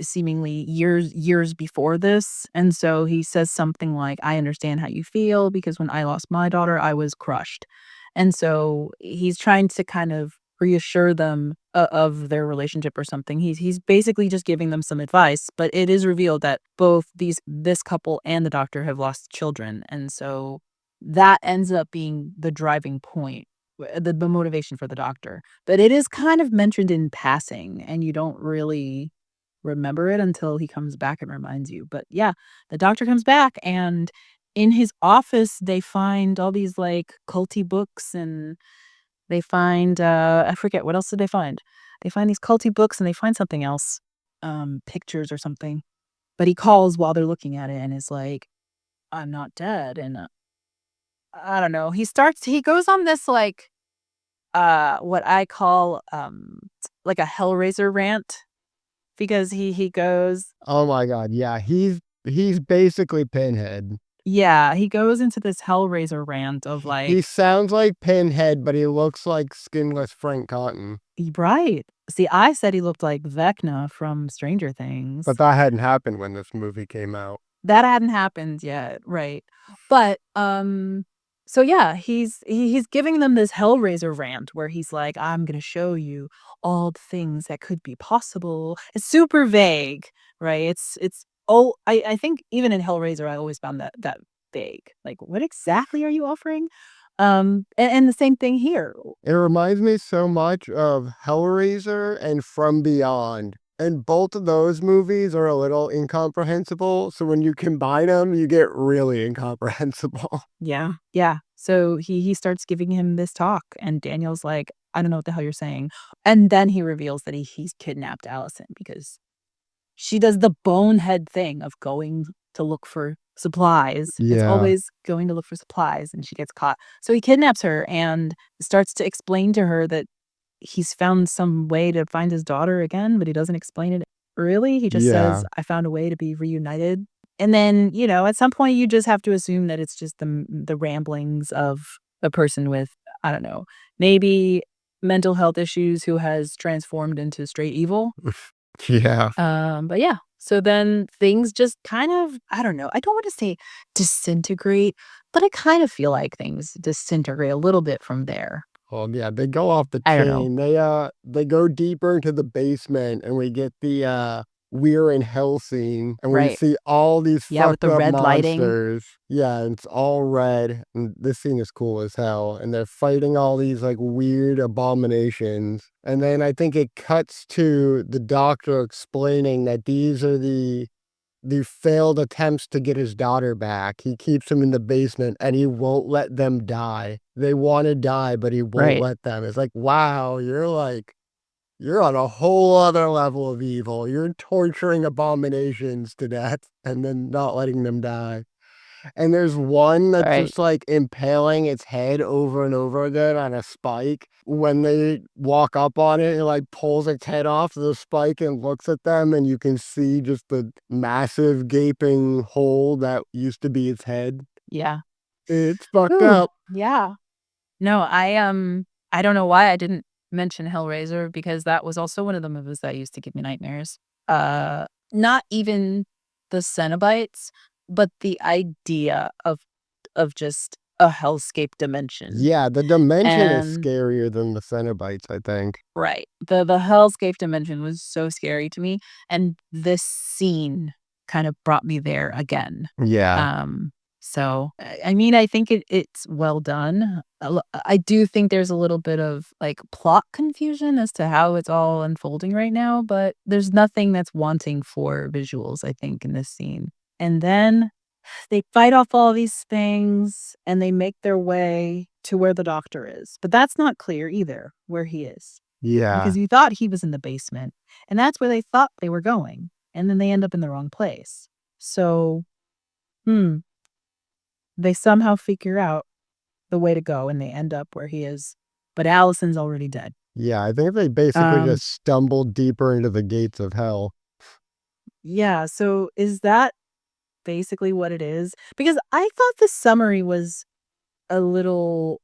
seemingly years before this. And so he says something like, "I understand how you feel because when I lost my daughter, I was crushed." And so he's trying to kind of reassure them of their relationship or something. He's basically just giving them some advice, but it is revealed that both this couple and the doctor have lost children. And so that ends up being the driving point, the motivation for the doctor. But it is kind of mentioned in passing, and you don't really remember it until he comes back and reminds you. But yeah, the doctor comes back, and in his office, they find all these, like, culty books, and they find, I forget, what else did they find? They find these culty books, and they find something else, pictures or something. But he calls while they're looking at it and is like, "I'm not dead," and, I don't know. He goes on this, like, what I call, like a Hellraiser rant because he goes Oh my god, yeah, he's basically Pinhead. yeah, he goes into this Hellraiser rant of, He like sounds like Pinhead, but he looks like skinless Frank Cotton. right. See, I said he looked like Vecna from Stranger Things. But that hadn't happened when this movie came out. That hadn't happened yet, right. But, so yeah, he's giving them this Hellraiser rant where he's like, "I'm gonna show you all the things that could be possible." It's super vague, right? It's oh, I think even in Hellraiser, I always found that vague. Like, what exactly are you offering? And the same thing here. It reminds me so much of Hellraiser and From Beyond. And both of those movies are a little incomprehensible. So when you combine them, you get really incomprehensible. Yeah. Yeah. So he starts giving him this talk, and Daniel's like, "I don't know what the hell you're saying." And then he reveals that he's kidnapped Allison because she does the bonehead thing of going to look for supplies. It's Yeah. always going to look for supplies, and she gets caught. So he kidnaps her and starts to explain to her that he's found some way to find his daughter again, but he doesn't explain it really. He just says, Yeah. "I found a way to be reunited." And then, at some point, you just have to assume that it's just the ramblings of a person with, I don't know, maybe mental health issues who has transformed into straight evil. Yeah. But yeah, so then things just kind of, I don't know, I don't want to say disintegrate, but I kind of feel like things disintegrate a little bit from there. Oh yeah, they go off the I don't know. chain. They go deeper into the basement and we get the We're in Hell scene and we Right. see all these Yeah, with fucked the up red lighting. monsters. Yeah, and it's all red. And this scene is cool as hell. And they're fighting all these like weird abominations. And then I think it cuts to the doctor explaining that these are the failed attempts to get his daughter back. He keeps them in the basement and he won't let them die. They want to die, but he won't Right. let them. It's like, wow, you're on a whole other level of evil. You're torturing abominations to death and then not letting them die. And there's one that's Right. just like impaling its head over and over again on a spike. When they walk up on it, it like pulls its head off the spike and looks at them, and you can see just the massive gaping hole that used to be its head. Yeah. It's fucked Ooh, up. yeah. No, I don't know why I didn't mention Hellraiser because that was also one of the movies that used to give me nightmares. Not even the Cenobites, but the idea of just a hellscape dimension. Yeah, the dimension is And scarier than the Cenobites, I think. right. The hellscape dimension was so scary to me, and this scene kind of brought me there again. Yeah. So, I mean, I think it's well done. I do think there's a little bit of, like, plot confusion as to how it's all unfolding right now, but there's nothing that's wanting for visuals, I think, in this scene. And then they fight off all these things, and they make their way to where the doctor is, but that's not clear either, where he is, Yeah. because you thought he was in the basement, and that's where they thought they were going, and then they end up in the wrong place. So, hmm. They somehow figure out the way to go, and they end up where he is, but Allison's already dead. Yeah, I think they basically Um, just stumbled deeper into the gates of hell. yeah, so is that basically what it is? Because I thought the summary was a little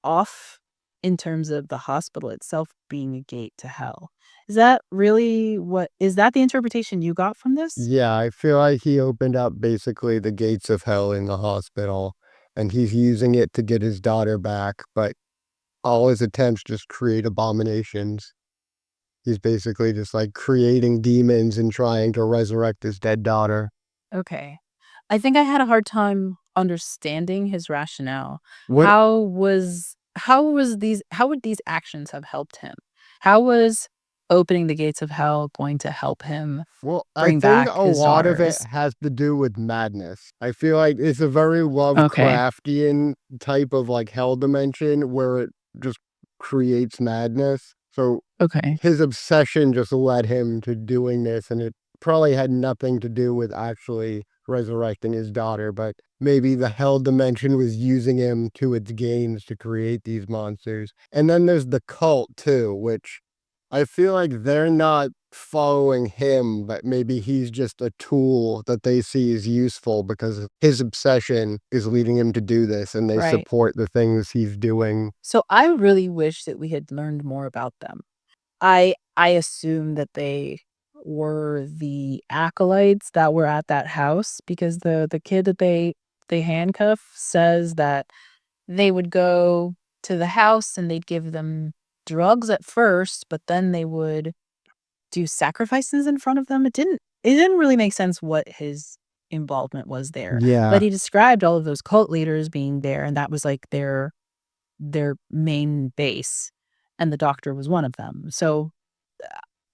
off in terms of the hospital itself being a gate to hell. Is that really what is that the interpretation you got from this? Yeah, I feel like he opened up basically the gates of hell in the hospital, and he's using it to get his daughter back, but all his attempts just create abominations. He's basically just like creating demons and trying to resurrect his dead daughter. Okay. I think I had a hard time understanding his rationale. What How would these actions have helped him? How was opening the gates of hell going to help him Well, I bring think back a his lot of it daughters? has to do with madness. I feel like it's a very Okay. Lovecraftian type of like hell dimension where it just creates madness. So Okay. his obsession just led him to doing this, and it probably had nothing to do with actually resurrecting his daughter, but maybe the hell dimension was using him to its gains to create these monsters. And then there's the cult too, which I feel like they're not following him, but maybe he's just a tool that they see as useful because his obsession is leading him to do this, and they Right. support the things he's doing. So I really wish that we had learned more about them. I assume that they were the acolytes that were at that house because the kid that they handcuff says that they would go to the house and they'd give them drugs at first, but then they would do sacrifices in front of them. It didn't really make sense what his involvement was there. But Yeah. he described all of those cult leaders being there, and that was like their main base, and the doctor was one of them. So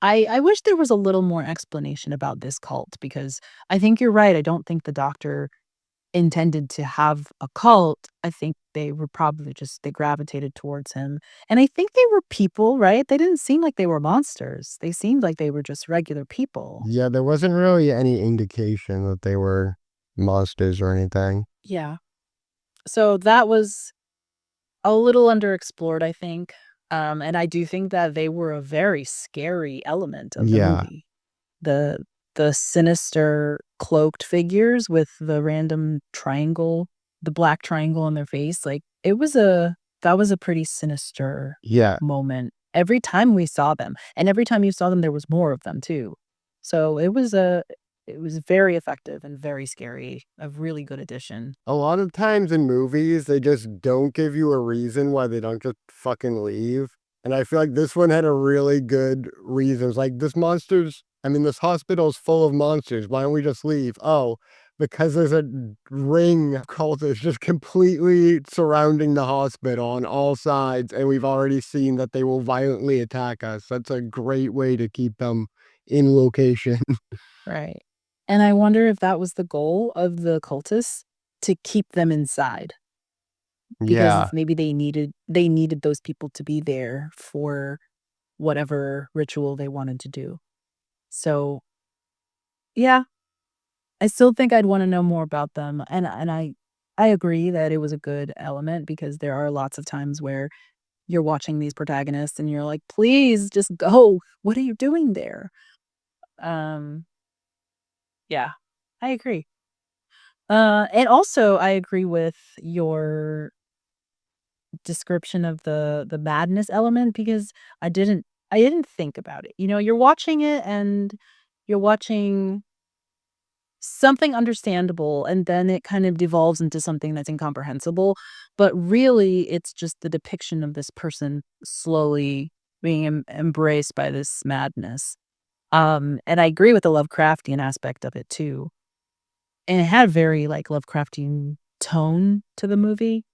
I wish there was a little more explanation about this cult because I think you're right. I don't think the doctor intended to have a cult. I think they were probably just they gravitated towards him. And I think they were people, right? They didn't seem like they were monsters. They seemed like they were just regular people. Yeah, there wasn't really any indication that they were monsters or anything. Yeah. So that was a little underexplored, I think. And I do think that they were a very scary element of the Yeah. movie. The the sinister cloaked figures with the random triangle, the black triangle on their face, like, that was a pretty sinister Yeah. moment every time we saw them, and every time you saw them, there was more of them too. So it was very effective and very scary, a really good addition. A lot of times in movies, they just don't give you a reason why they don't just fucking leave. And I feel like this one had a really good reason. It's like, this hospital's full of monsters. Why don't we just leave? Oh, because there's a ring of cultists just completely surrounding the hospital on all sides. And we've already seen that they will violently attack us. That's a great way to keep them in location. Right. And I wonder if that was the goal of the cultists, to keep them inside. Yeah. Because maybe they needed those people to be there for whatever ritual they wanted to do. So, yeah, I still think I'd wanna know more about them, and I agree that it was a good element because there are lots of times where you're watching these protagonists and you're like, "Please just go. What are you doing there?" Um, yeah, I agree. And also I agree with your description of the madness element because I didn't think about it. You know, you're watching it and you're watching something understandable and then it kind of devolves into something that's incomprehensible, but really it's just the depiction of this person slowly being embraced by this madness. And I agree with the Lovecraftian aspect of it too. And it had a very like Lovecraftian tone to the movie.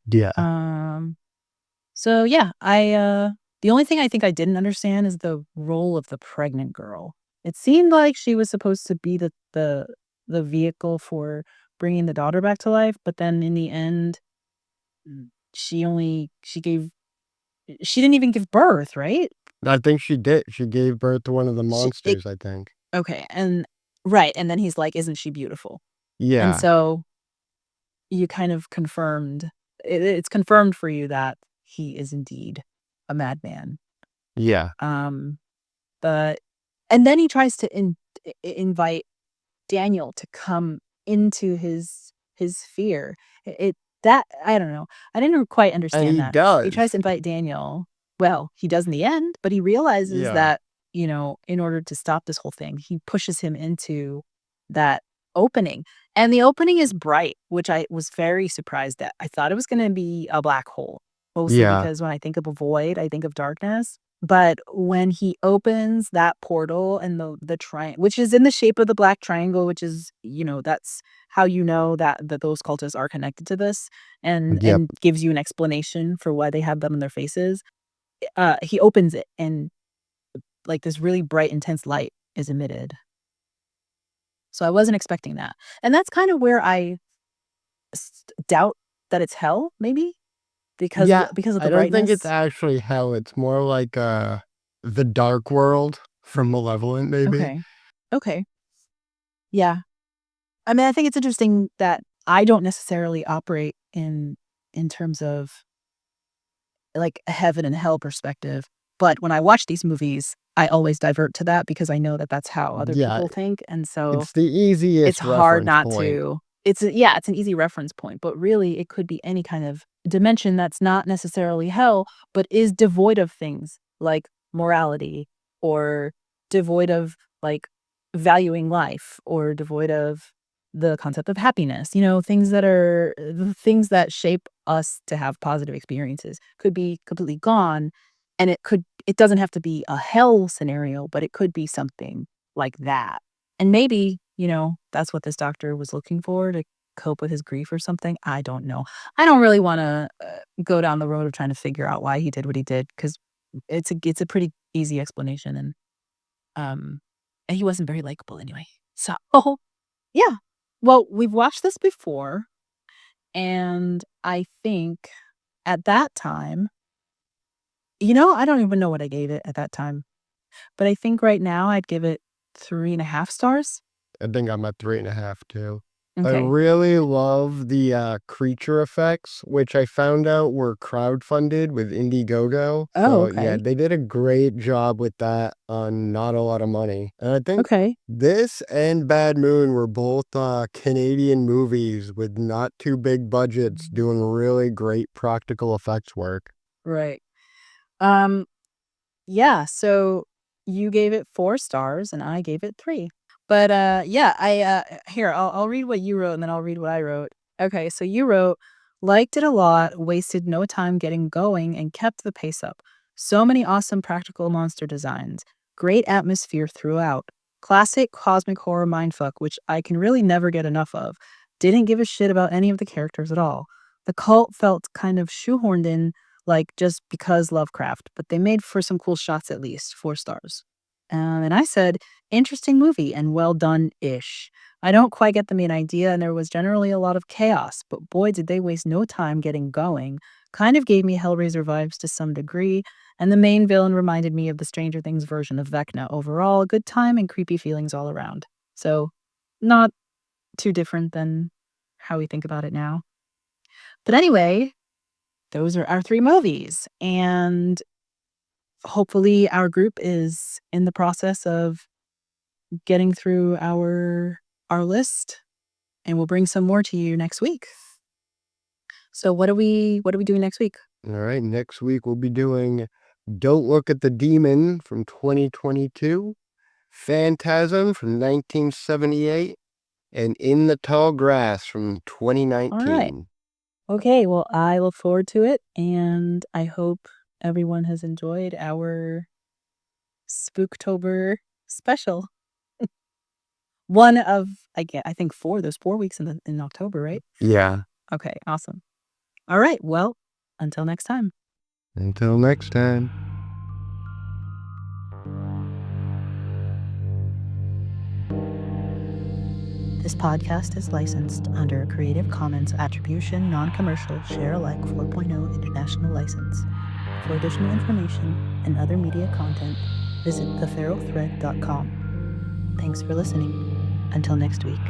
Yeah. Um So yeah, the only thing I think I didn't understand is the role of the pregnant girl. It seemed like she was supposed to be the vehicle for bringing the daughter back to life, but then in the end, she didn't even give birth, right? I think she did. She gave birth to one of the She it monsters, I think. Okay, and right, and then he's like, "Isn't she beautiful?" And Yeah. so you kind of it's confirmed for you that he is indeed a madman. Yeah. Um But and then he tries to invite Daniel to come into his sphere. It that I don't know. I didn't quite And understand he that. He tries does. to invite Daniel. Well, he does in the end, but he realizes Yeah. that, in order to stop this whole thing, he pushes him into that opening. And the opening is bright, which I was very surprised at. I thought it was gonna be a black hole, mostly Yeah. because when I think of a void, I think of darkness. But when he opens that portal and the triangle, which is in the shape of the black triangle, which is, that's how you know that those cultists are connected to this Yep. and gives you an explanation for why they have them in their faces. He opens it and like this really bright, intense light is emitted. So I wasn't expecting that. And that's kind of where I doubt that it's hell, maybe Yeah. because of I the don't think it's brightness. actually hell. It's more like the dark world from Malevolent, maybe. Okay. Okay. Yeah. I mean, I think it's interesting that I don't necessarily operate in terms of like a heaven and hell perspective, but when I watch these movies, I always divert to that because I know that that's how other Yeah. people think, and so It's the it's easiest hard reference not point. to. It's an easy reference point, but really it could be any kind of dimension that's not necessarily hell, but is devoid of things like morality or devoid of like valuing life or devoid of the concept of happiness. Things that are the things that shape us to have positive experiences could be completely gone. And it doesn't have to be a hell scenario, but it could be something like that. And maybe, that's what this doctor was looking for to cope with his grief or something. I don't know. I don't really want to go down the road of trying to figure out why he did what he did, because it's a pretty easy explanation, um and he wasn't very likable anyway. So, yeah. Well, we've watched this before, and I think at that time, I don't even know what I gave it at that time, but I think right now I'd give it 3.5 stars. I think I'm at 3.5 too. I Okay. really love the creature effects, which I found out were crowdfunded with Indiegogo. Oh, So yeah, okay. they did a great job with that on not a lot of money. And I think Okay. this and Bad Moon were both Canadian movies with not too big budgets doing really great practical effects work. Right. Um, yeah, so you gave it 4 stars and I gave it 3. But, yeah, here, I'll read what you wrote and then I'll read what I wrote. Okay, so you wrote, "Liked it a lot, wasted no time getting going, and kept the pace up. So many awesome practical monster designs. Great atmosphere throughout. Classic cosmic horror mindfuck, which I can really never get enough of. Didn't give a shit about any of the characters at all. The cult felt kind of shoehorned in, like, just because Lovecraft, but they made for some cool shots at least, 4 stars." And I said, "Interesting movie and well done-ish. I don't quite get the main idea, and there was generally a lot of chaos, but boy, did they waste no time getting going. Kind of gave me Hellraiser vibes to some degree, and the main villain reminded me of the Stranger Things version of Vecna. Overall, a good time and creepy feelings all around." So, not too different than how we think about it now. But anyway, those are our 3 movies, and hopefully our group is in the process of getting through our list, and we'll bring some more to you next week. So what are we doing next week? All right, next week we'll be doing Don't Look at the Demon from 2022, Phantasm from 1978, and In the Tall Grass from All right. 2019. Okay, well, I look forward to it, and I hope everyone has enjoyed our Spooktober special. One of, I think 4. There's 4 weeks in October, right? Yeah. Okay, awesome. All right, well, until next time. Until next time. This podcast is licensed under a Creative Commons Attribution Non-Commercial Share Alike 4.0 International License. For additional information and other media content, visit theferalthread.com. Thanks for listening. Until next week.